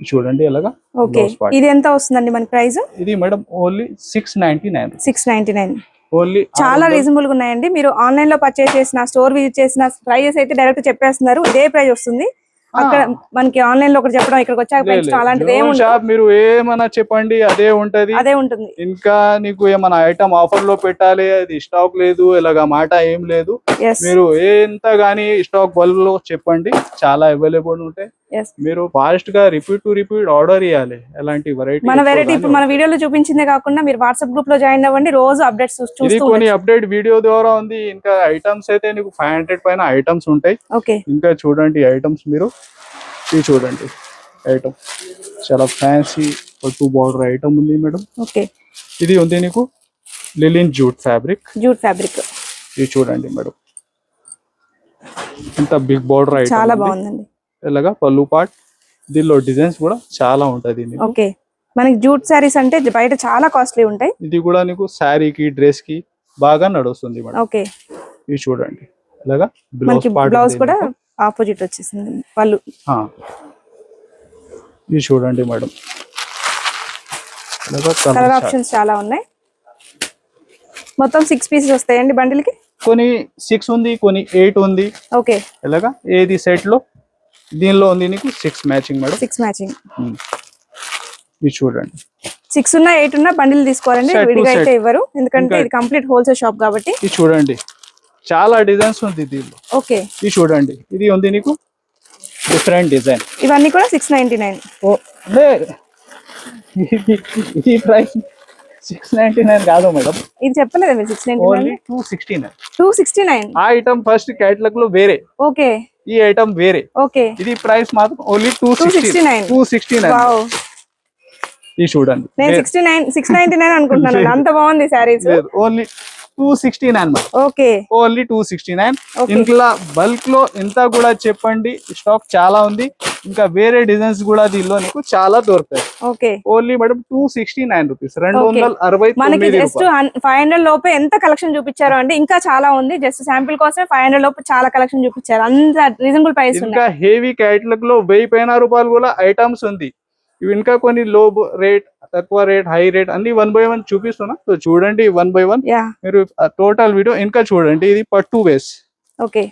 చూడండి ఎలాగా. ఓకే, ఇది ఎంత వస్తుందండి మన ప్రైస్? ఇది మేడం ఓన్లీ 699. ఓన్లీ చాలా రీజనబుల్ గా ఉన్నాయండి. మీరు ఆన్లైన్ లో పర్చేస్ చేసిన, స్టోర్ విజిట్ చేసిన ప్రైజెస్ అయితే డైరెక్ట్ చెప్పేస్తున్నారు, ఇదే ప్రైస్ వస్తుంది. అక్కడ మనకి ఆన్లైన్ లో ఒకటి చెప్పడం, ఇక్కడికి వచ్చాక అలాంటిది షాప్ మీరు ఏమన్నా చెప్పండి అదే ఉంటుంది. ఇంకా నీకు ఏమైనా ఐటమ్ ఆఫర్ లో పెట్టాలి, అది స్టాక్ లేదు ఇలాగా మాట ఏం లేదు. మీరు ఎంత గానీ స్టాక్ బల్క్ లో చెప్పండి, చాలా అవైలబుల్ ఉంటాయి. మీరు ఫాస్ట్ గా రిపీట్ ఆర్డర్ ఇవ్వాలి. ఎలాంటి వెరైటీ ఇప్పుడు మన వీడియోలో చూపించిందే కాకుండా మీరు వాట్సాప్ గ్రూప్ లో జాయిన్ అవ్వండి, రోజు అప్డేట్స్ చూస్తూ కొన్ని అప్డేట్ వీడియో ద్వారా ఉంది. ఇంకా ఐటమ్స్ అయితే నీకు 500 పైన ఐటమ్స్ ఉంటాయి. ఇంకా చూడండి ఐటమ్స్, మీరు ఇది చూడండి ఐటమ్ చాలా ఫ్యాన్సీ పట్టు బార్డర్ ఐటమ్ ఉంది మేడం. ఇది ఉంది నీకు లిలిన్ జూట్ ఫ్యాబ్రిక్. ఇది చూడండి మేడం, ఇంత బిగ్ బార్డర్ ఐటమ్, చాలా బాగుందండి. ఇలాగా పళ్ళు పార్ట్, దీనిలో డిజైన్స్ కూడా చాలా ఉంటది. ఓకే, మనకి జూట్ సారీస్ అంటే బయట చాలా కాస్ట్లీ ఉంటాయి. ఇది కూడా నీకు శారీకి డ్రెస్ కి బాగా నడుస్తుంది మేడం. ఓకే, ఇది చూడండి ఇలాగా బ్లౌజ్ కూడా ఆపోజిట్ వచ్చేసింది పళ్ళు. ఇది చూడండి మేడం, కలర్ ఆప్షన్స్ చాలా ఉన్నాయి. మొత్తం 6 పీసెస్ వస్తాయండి బండిల్ కి. కొన్ని 6 ఉంది, కొన్ని 8 ఉంది. ఓకే, ఇలాగా ఏది సెట్ లో దీనిలో ఉంది నీకు 6 మ్యాచింగ్ మేడం. 6 మ్యాచింగ్. ఇది చూడండి 6 ఉన్నా 8 ఉన్నా బండిల్ తీసుకోవాలండి, Set to విడిగా అయితే set. ఇవ్వరు ఎందుకంటే ఇది కంప్లీట్ హోల్సేల్ షాప్ కాబట్టి. ఇది చూడండి చాలా డిజైన్స్ ఉంది దీనిలో. ఓకే, ఇది చూడండి ఇది ఉంది నీకు డిఫరెంట్ డిజైన్. ఇవన్నీ కూడా 699. ఓ లే ఇది ప్రైస్ 699 కాదు మేడం, ఇది చెప్పలేదు మీరు 699. ఓన్లీ 269. 269. ఆ ఐటమ్ ఫస్ట్ కేటలాగ్ లో వేరే, ఓకే ఈ ఐటమ్ వేరే. ఓకే, ఇది ప్రైస్ మాత్రం ఓన్లీ 269. 269. వావ్, ఇది చూడండి నేను 699 అనుకుంటున్నాను, అంత బాగుంది saris. Only 269 madam, okay only 269. Okay. ఇంట్లో బల్క్ లో ఎంత కూడా చెప్పండి, స్టాక్ చాలా ఉంది. ఇంకా వేరే డిజైన్స్ కూడా దీనిలో నీకు చాలా దొరుకుతాయి. ఓకే, ఓన్లీ మేడం 269 రూపీస్, మనకి 269 జస్ట్ 500 లోపే ఎంత కలెక్షన్ చూపించారు అండి. ఇంకా చాలా ఉంది, జస్ట్ శాంపిల్ కోసం 500 లోపు చాలా కలెక్షన్ చూపించారు, అంత రీజనబుల్ ప్రైస్ ఉంది. ఇంకా హెవీ కేటలాగ్ లో 1000 పైన రూపాయలు కూడా ఐటమ్స్ ఉంది. ఇవి ఇంకా కొన్ని లో రేట్, తక్కువ రేట్, హై రేట్ అన్ని 1 by 1 చూపిస్తున్నా. సో చూడండి 1 by 1 యా. మీరు టోటల్ వీడియో ఇంకా చూడండి. ఇది పట్టు వేస్, ఓకే,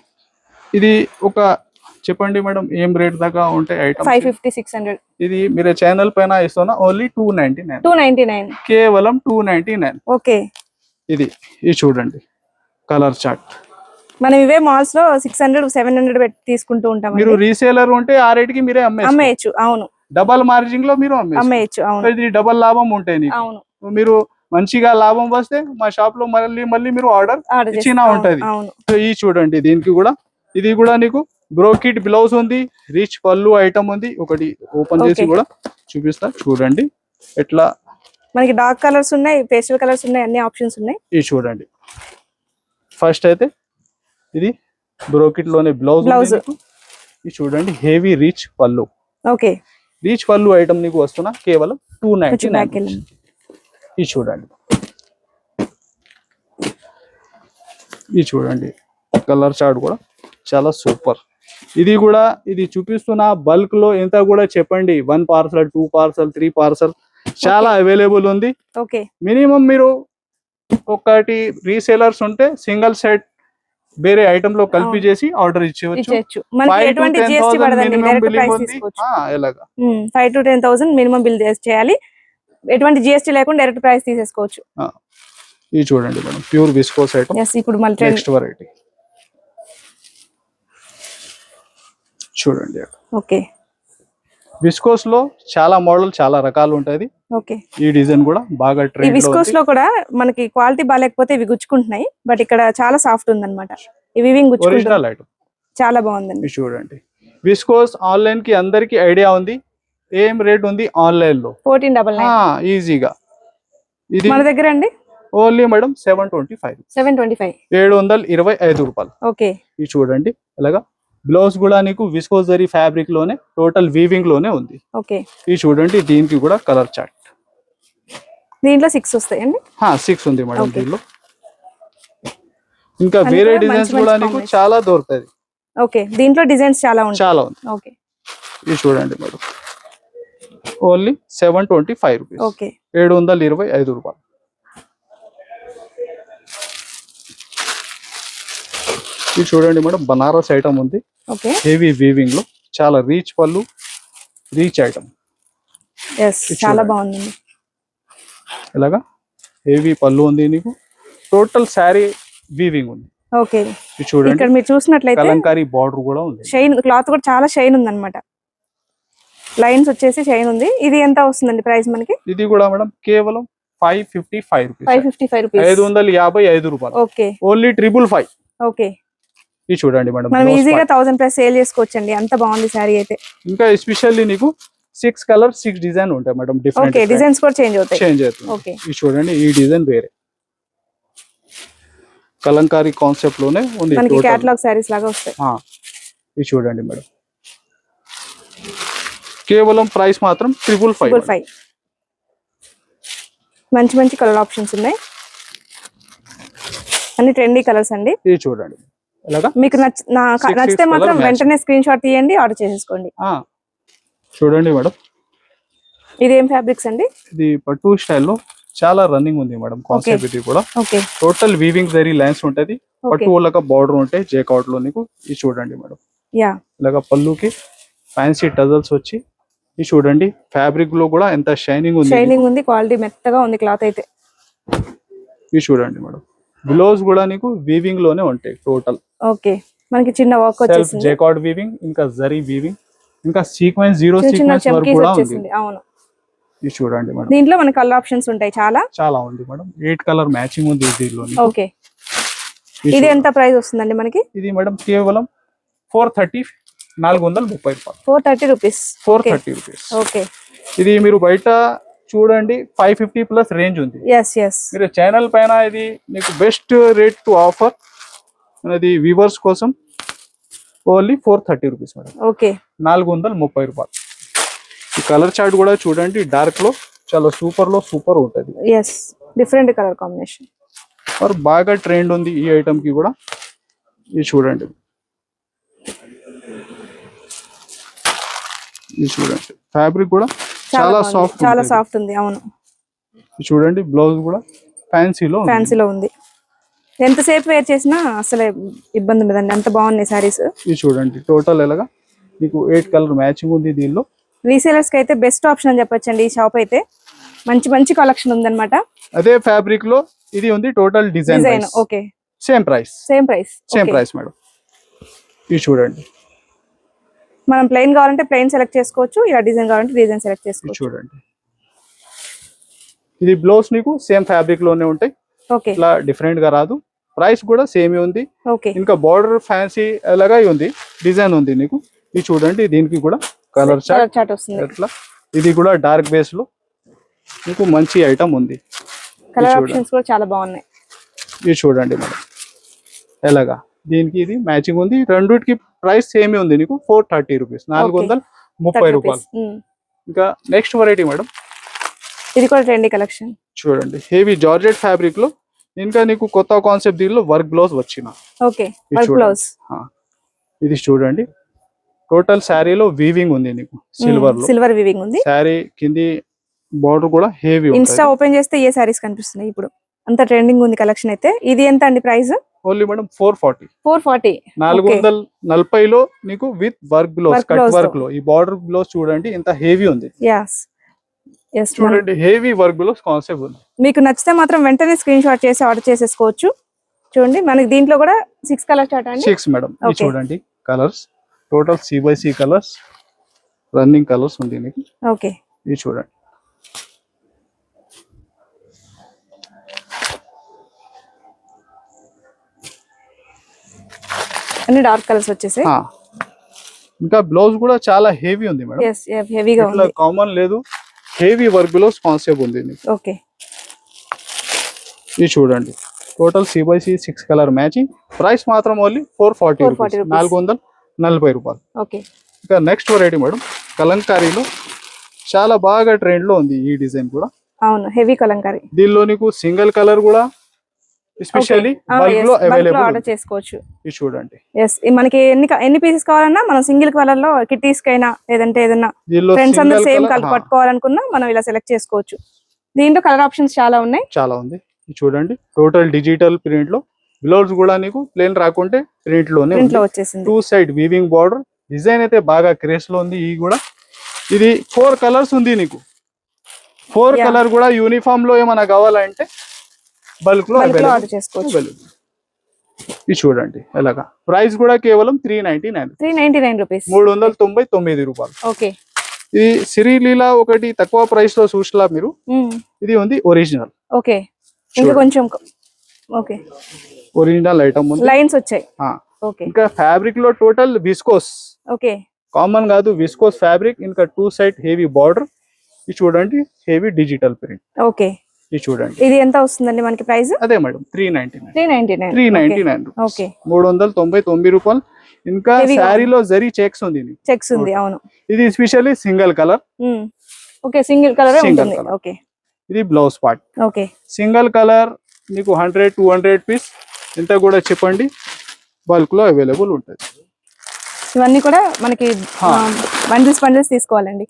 ఇది ఒక చెప్పండి మేడం ఏం రేట్ దాకా ఉంటాయి ఐటమ్? 550 600. ఇది మీరు ఛానల్ పైన ఇస్తున్నా ఓన్లీ 299, 299. కేవలం 299. ఓకే, ఇది చూడండి కలర్ చార్ట్. మనం ఇవే మాల్స్ లో 600 700 పెట్టి తీసుకుంటూ ఉంటాం. మీరు రీసేలర్ ఉంటే ఆ రేట్ కి మీరే అమ్మేయచ్చు. అవును, డబల్ మార్జిన్ లో మీరు అమ్మేయచ్చు. అవును, ఇది డబల్ లాభం ఉంటాయి. అవును, మీరు మంచిగా లాభం వస్తే మా షాప్ లో మళ్ళీ మీరు ఆర్డర్ ఇచ్చినా ఉంటది. సో ఈ చూడండి దీనికి కూడా, ఇది కూడా నీకు బ్రోకిట్ బ్లౌజ్ ఉంది, రిచ్ పళ్ళు ఐటమ్ ఉంది. ఒకటి ఓపెన్ చేసి కూడా చూపిస్తా చూడండి ఎట్లా. మనకి డార్క్ కలర్స్ ఉన్నాయి, పేస్టల్ కలర్స్ ఉన్నాయి, అన్ని ఆప్షన్స్ ఉన్నాయి. ఇది చూడండి ఫస్ట్ అయితే ఇది బ్రోకిట్ లోనే బ్లౌజ్. ఇది చూడండి హెవీ రిచ్ పళ్ళు. ఓకే, రిచ్ పళ్ళు ఐటమ్ నీకు వస్తున్నా కేవలం 299. ఇది చూడండి, ఇది చూడండి కలర్ చార్ట్ కూడా చాలా సూపర్. ఇది కూడా ఇది చూపిస్తున్న బల్క్ లో ఎంత కూడా చెప్పండి, 1 పార్సల్ 2 పార్సల్ 3 పార్సల్ చాలా అవైలబుల్ ఉంది. ఓకే, మినిమం మీరు ఒకటి రీసేలర్స్ ఉంటే సింగిల్ సెట్ వేరే ఐటమ్ లో కలిపి చేసి ఆర్డర్ ఇచ్చేయచ్చు. మనకి ఎటువంటి జిఎస్టీ పడదండి, డైరెక్ట్ ప్రైస్ తీసుకోవచ్చు. 5 to 10,000 మినిమం బిల్ చేయాలి, ఎటువంటి జిఎస్టీ లేకుండా డైరెక్ట్ ప్రైస్ తీసేసుకోవచ్చు. ఇది చూడండి మేడం ప్యూర్ విస్కోస్ ఐటమ్. ఇప్పుడు మళ్ళీ నెక్స్ట్ వెరైటీ చూడండి. ఓకే, విస్కోస్ లో చాలా మోడల్ చాలా రకాలు ఉంటాయి. ఓకే, ఈ డిజైన్ కూడా బాగా ఈ ట్రెండ్. విస్కోస్ లో కూడా మనకి క్వాలిటీ బాగాలేకపోతే ఇవి గుచ్చుకుంటున్నాయి, బట్ ఇక్కడ చాలా సాఫ్ట్ ఉందన్నమాట. ఇవి ఒరిజినల్ ఐటమ్ చాలా బాగుందండి. ఇది చూడండి విస్కోస్ ఆన్లైన్ కి అందరికి ఐడియా ఉంది, ఏం రేట్ ఉంది ఆన్లైన్ లో 1499 ఈజీగా. ఇది మన దగ్గర అండి ఓన్లీ మేడం 725, 725 రూపాయలు. ఓకే, ఇది చూడండి ఇలాగా. బ్లౌజ్ కూడా నీకు విస్కోస్ జరీ ఫ్యాబ్రిక్ లోనే టోటల్ వీవింగ్ లోనే ఉంది. ఓకే, ఇది చూడండి దీనికి కూడా కలర్ చార్ట్. దీంట్లో 6 వస్తాయండి. 6 ఉంది మేడం దీనిలో. ఇంకా వేరే డిజైన్స్ కూడా నీకు చాలా దొరుకుతాయి. ఓకే, దీంట్లో డిజైన్స్ చాలా ఉంటాయి. చాలా ఉంది. ఓకే, ఇది చూడండి మేడం ఓన్లీ 725 రూపీస్. ఓకే, 725 రూపాయలు. ఇది చూడండి మేడం బనారస్ ఐటమ్ ఉంది. ఓకే, హెవీ వీవింగ్ లో చాలా రీచ్ పళ్ళు, రీచ్ ఐటమ్. చాలా బాగుందండి. ఇలాగా హెవీ పళ్ళు ఉంది నీకు, టోటల్ శారీ వీవింగ్ ఉంది. ఓకే, ఇది చూడండి ఇక్కడ మీరు చూసినట్లయితే కలంకారీ బార్డర్ కూడా ఉంది. షైన్ క్లాత్ కూడా చాలా షైన్ ఉంది అన్నమాట, లైన్స్ వచ్చేసి షైన్ ఉంది. ఇది ఎంత వస్తుందండి ప్రైస్ మనకి? ఇది కూడా మేడం కేవలం 555 రూపీస్. 555 రూపీస్, 555 రూపాయలు. Okay, only 555. ఓకే, ఇది చూడండి మేడం మనం ఈజీగా 1000 ప్లస్ సేల్ చేసుకోవచ్చండి, అంత బాగుంది సారీ అయితే. ఇంకా ఎస్పెషల్లీ నీకు 6 కలర్ 6 డిజైన్ ఉంటాయి మేడం, డిఫరెంట్. ఓకే, డిజైన్స్ కూడా చేంజ్ అవుతాయి. ఓకే, ఇది చూడండి ఈ డిజైన్ వేరే కలంకారీ కాన్సెప్ట్ లోనే ఉంది, మనకి కేటలాగ్ సారీస్ లాగా వస్తాయి. ఇది చూడండి మేడం కేవలం ప్రైస్ మాత్రం 555. మంచి మంచి కలర్ ఆప్షన్స్ ఉన్నాయి, అన్ని ట్రెండీ కలర్స్ అండి. ఇది చూడండి ఇలాగా. మీకు నచ్చితే మాత్రం వెంటనే స్క్రీన్ షాట్ తీయండి, ఆర్డర్ చేసేసుకోండి. చూడండి మేడం ఇది ఏం ఫ్యాబ్రిక్స్ అండి? ఇది పట్టు స్టైల్లో చాలా రన్నింగ్ ఉంది మేడం కాన్సెప్ట్. ఇది కూడా okay total weaving zari lines ఉంటది. పట్టు వాళ్ళక బార్డర్ ఉంటాయి జేకౌట్ లో నీకు. ఇది చూడండి మేడం, యా ఇలాగా పళ్ళుకి ఫ్యాన్సీ టజల్స్ వచ్చి. ఇది చూడండి ఫ్యాబ్రిక్ లో కూడా ఎంత షైనింగ్ ఉంది. షైనింగ్ ఉంది, క్వాలిటీ మెత్తగా ఉంది క్లాత్ అయితే. ఇది చూడండి మేడం, బ్లౌజ్ కూడా నీకు వీవింగ్ లోనే ఉంటాయి టోటల్. ఓకే, మనకి చిన్న వర్క్ సెల్ఫ్ వచ్చేసింది, జేకార్డ్ వీవింగ్, ఇంకా జరీ వీవింగ్, ఇంకా సీక్వెన్స్ జీరో చిన్న చిన్న సీక్వెన్స్ వర్క్ చమ్కీస్ కూడా ఉంది. వచ్చేసింది. అవును, ఇది చూడండి మేడం, దీంట్లో మనకి కలర్ ఆప్షన్స్ ఉంటాయి చాలా. చాలా ఉంది మేడం. 8 కలర్ మ్యాచింగ్ ఉంది దీనిలో. ఓకే, ఇది ఎంత ప్రైస్ వస్తుందండి మనకి? ఇది మేడం కేవలం 430 430 రూపాయలు. 430 రూపీస్. 430 రూపీస్. ఓకే, ఇది మీరు బయట చూడండి 550 ప్లస్ రేంజ్ ఉంది. Yes yes. మీరు ఛానల్ పైన ఇది మీకు బెస్ట్ రేట్ టు ఆఫర్ అనేది వ్యూవర్స్ కోసం ఓన్లీ 430 రూపీస్ మేడం. ఓకే, 430 రూపాయలు. ఈ కలర్ చార్ట్ కూడా చూడండి, డార్క్ లో చాలా సూపర్ లో సూపర్ ఉంటుంది. Yes, different colour combination. మరి బాగా ట్రెండ్ ఉంది ఈ ఐటమ్ కి కూడా. ఇది చూడండి, ఇది చూడండి ఫ్యాబ్రిక్ కూడా చాలా సాఫ్ట్, చాలా సాఫ్ట్ ఉంది. అవును, చూడండి బ్లౌజ్ కూడా ఫ్యాన్సీలో ఉంది. ఎంతసేపు వేర్ చేసినా అసలే ఇబ్బంది ఉండదండి, అంత బాగున్నాయి సారీస్. ఇది చూడండి టోటల్ ఎలాగా మీకు 8 కలర్ మ్యాచింగ్ ఉంది దీనిలో. రీసేలర్స్ కి అయితే బెస్ట్ ఆప్షన్ అని చెప్పొచ్చండి. ఈ షాప్ అయితే మంచి మంచి కలెక్షన్ ఉందన్నమాట. అదే ఫ్యాబ్రిక్ లో ఇది ఉంది total design. Okay, same price madam. ఇది చూడండి, మనం ప్లెయిన్ కావాలంటే ప్లెయిన్ సెలెక్ట్ చేసుకోవచ్చు, ఇలా డిజైన్ కావాలంటే డిజైన్ సెలెక్ట్ చేసుకోవచ్చు. చూడండి ఇది బ్లౌజ్ నీకు సేమ్ ఫ్యాబ్రిక్ లోనే ఉంటాయి. ఓకే, ఇట్లా డిఫరెంట్ గా రాదు. ప్రైస్ కూడా సేమ్ ఉంది. ఓకే, ఇంకా బార్డర్ ఫ్యాన్సీ అలాగా ఉంది, డిజైన్ ఉంది నీకు. ఇది చూడండి దీనికి కూడా కలర్ చార్ట్ వస్తుంది. ఎట్లా ఇది కూడా డార్క్ బేస్ లో మీకు మంచి ఐటమ్ ఉంది. కలర్ ఆప్షన్స్ కూడా చాలా బాగున్నాయి. ఇది చూడండి మేడం ఎలాగా దీనికి ఇది మ్యాచింగ్ ఉంది. రెండుకి ప్రైస్ సేమ్ ఉంది నీకు 430 రూపీస్, 430 రూపాయలు. ఇంకా నెక్స్ట్ వెరైటీ మేడం, ఇది కూడా ట్రెండీ కలెక్షన్. చూడండి హెవీ జార్జెట్ ఫ్యాబ్రిక్ లో ఇంకా నీకు కొత్త కాన్సెప్ట్ దీనిలో వర్క్ బ్లౌజ్ వచ్చిన. Okay, work blouse. ఇది చూడండి టోటల్ శారీలో వీవింగ్ ఉంది నీకు, సిల్వర్ వీవింగ్ ఉంది. శారీ కింది బార్డర్ కూడా హెవీ. ఇన్స్టా ఓపెన్ చేస్తే ఏ సారీస్ కనిపిస్తున్నాయి ఇప్పుడు, అంత ట్రెండింగ్ ఉంది కలెక్షన్ అయితే. ఇది ఎంత అండి ప్రైస్? Only madam 440. 440 లో నీకు with work blouse, cut work లో. ఈ బార్డర్ బ్లౌజ్ చూడండి ఎంత హెవీ ఉంది. చూడండి హెవీ వర్క్ బ్లౌజ్ కాన్సెప్ట్ ఉంది. మీకు నచ్చితే మాత్రం వెంటనే స్క్రీన్ షాట్ చేసి ఆర్డర్ చేసేసుకోవచ్చు. చూడండి మనకి దీంట్లో కూడా 6 కలర్స్ చార్ట్ అండి. 6 మేడం. చూడండి colours total C/C colours, running colours ఉంది మీకు. ఓకే, ఇది చూడండి అన్ని డార్క్ కలర్స్ వచ్చేసాయి. ఇంకా బ్లౌజ్ కూడా చాలా హెవీ ఉంది మేడం. హెవీగా ఉంది, కామన్ లేదు, హెవీ వర్క్ బ్లౌజ్ కాన్సెప్ట్ ఉంది. ఓకే, ఇది చూడండి total C/C 6 colour matching. Price మాత్రం ఓన్లీ 440 రూపీస్, 440 రూపాయలు. ఓకే, ఇంకా నెక్స్ట్ వెరైటీ మేడం కలంకారీలో చాలా బాగా ట్రెండ్ లో ఉంది ఈ డిజైన్ కూడా. అవును, హెవీ కలంకారీ. దీనిలో నీకు సింగిల్ కలర్ కూడా ఎస్పెషల్లీ బల్క్ లో అవైలబుల్ ఆర్డర్ చేసుకోవచ్చు. ఇది చూడండి. మనకి ఎన్ని పీసెస్ కావాలన్నా మనం సింగిల్ కలర్ లో కిట్టీస్ కైనా లేదంటే ఏదన్నా ఫ్రెండ్స్ అందరూ సేమ్ కలర్ పట్టుకోవాలనుకున్నా మనం ఇలా సెలెక్ట్ చేసుకోవచ్చు. దీంట్లో కలర్ ఆప్షన్స్ చాలా ఉన్నాయి. చాలా ఉంది. ఇది చూడండి టోటల్ డిజిటల్ ప్రింట్ లో. బ్లౌజ్ కూడా నీకు ప్లేన్ రాకుంటే ప్రింట్ లోనే వచ్చేసింది. 2 సైడ్ వీవింగ్ బార్డర్. డిజైన్ అయితే బాగా క్రేజ్ లో ఉంది. ఈ కూడా ఇది 4 కలర్స్ ఉంది నీకు. 4 కలర్ కూడా యూనిఫామ్ లో ఏమైనా కావాలంటే బల్క్ లో ఆర్డర్ చేసుకోవచ్చు. ఇది చూడండి ఎలాగా. ప్రైస్ కూడా కేవలం 399 రూపీస్, 399 రూపాయలు. ఓకే, ఇది శ్రీలీల ఒకటి తక్కువ ప్రైస్ లో చూసినా మీరు. ఇది ఉంది ఒరిజినల్. ఓకే, ఇంకా కొంచెం ఓకే ఒరిజినల్ ఐటమ్ ఉంది, లైన్స్ వచ్చాయి. ఓకే, ఇంకా ఫ్యాబ్రిక్ లో టోటల్ విస్కోస్. ఓకే, కామన్ కాదు, విస్కోస్ ఫ్యాబ్రిక్. ఇంకా 2 సైడ్ హెవీ బార్డర్. ఇది చూడండి హెవీ డిజిటల్ ప్రింట్. ఓకే, ఇది చూడండి. ఇది ఎంత వస్తుందండి మనకి ప్రైస్? అదే మేడం 399. 399. ఓకే, 399 రూపాయలు. ఇంకా శారీలో జరీ చెక్స్ ఉంది. చెక్స్ ఉంది, అవును. ఇది especially single colour. Okay, single colour ఉంటుంది. ఓకే, ఇది blouse part. Okay, single colour మీకు 100-200 పీస్ ఎంత కూడా చెప్పండి, బల్క్ లో అవైలబుల్ ఉంటుంది. ఇవన్నీ కూడా మనకి బండిల్స్ తీసుకోవాలండి.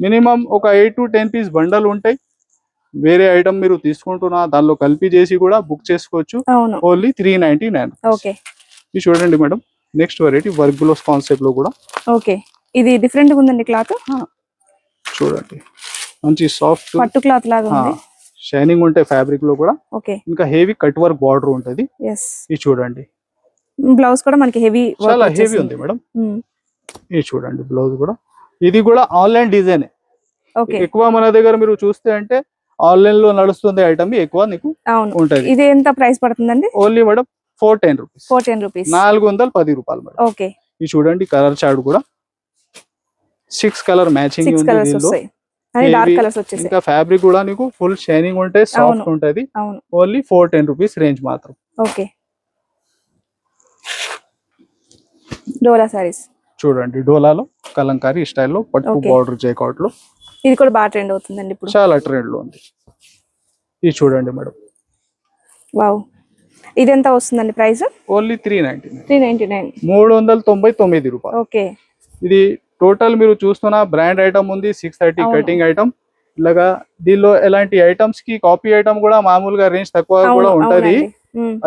మినిమం ఒక 8 to 10 పీస్ బండల్ ఉంటాయి. వేరే ఐటమ్ మీరు తీసుకుంటున్నా దానిలో కలిపి చేసి కూడా బుక్ చేసుకోవచ్చు. అవును. ఓన్లీ 399. ఓకే. ఇది చూడండి madam, next variety work gloves concept లో కూడా. ఓకే, ఇది డిఫరెంట్ గా ఉందండి క్లాత్. చూడండి మంచి సాఫ్ట్ పట్టు క్లాత్ లాగా ఉంది. షైనింగ్ ఉంటాయి ఫ్యాబ్రిక్ లో కూడా. ఓకే. ఇంకా హెవీ కట్ వర్క్ బార్డర్ ఉంటది. ఎస్. ఇది చూడండి, బ్లౌజ్ కూడా మనకి హెవీ చాలా హెవీ ఉంది మేడం. ఇది చూడండి బ్లౌజ్ కూడా. ఇది కూడా ఆన్లైన్ డిజైన్. ఓకే. ఎక్కువ మన దగ్గర మీరు చూస్తే అంటే ఆన్లైన్ లో నడుస్తుంది ఐటమ్ ఎక్కువ నీకు ఉంటది. ఇది ఎంత ప్రైస్ పడుతుందండి? Only madam 410 rupees. 410 రూపీస్. 410 రూపాయలు మేడం. ఓకే. ఇది చూడండి కలర్ చార్ట్ కూడా 6 కలర్ మ్యాచింగ్ ఉంది దీనిలో. డార్క్ కలర్స్ వచ్చేసాయి. ఇంకా ఫ్యాబ్రిక్ కూడా నీకు ఫుల్ షైనింగ్ ఉంటాయి, సాఫ్ట్ ఉంటది. ఓన్లీ 410 రూపీస్ రేంజ్ మాత్రం. ఓకే. డోలా సారీస్ చూడండి, డోలాలో కలంకారీ స్టైల్లో పట్టు బార్డర్ జైకాట్ లో. ఇది కూడా బాగా ట్రెండ్ అవుతుందండి ఇప్పుడు, చాలా ట్రెండ్ లో ఉంది. ఇది చూడండి మేడం. వావ్, ఇది ఎంత వస్తుందండి ప్రైస్? ఓన్లీ 399. 399. 399 రూపాయలు. ఓకే. ఇది టోటల్ మీరు చూస్తున్న బ్రాండ్ ఐటమ్ ఉంది. 630 కటింగ్ ఐటమ్. ఇలాగా దీనిలో ఎలాంటి ఐటమ్స్ కి కాపీ ఐటమ్ కూడా మామూలుగా రేంజ్ తక్కువ కూడా ఉంటది.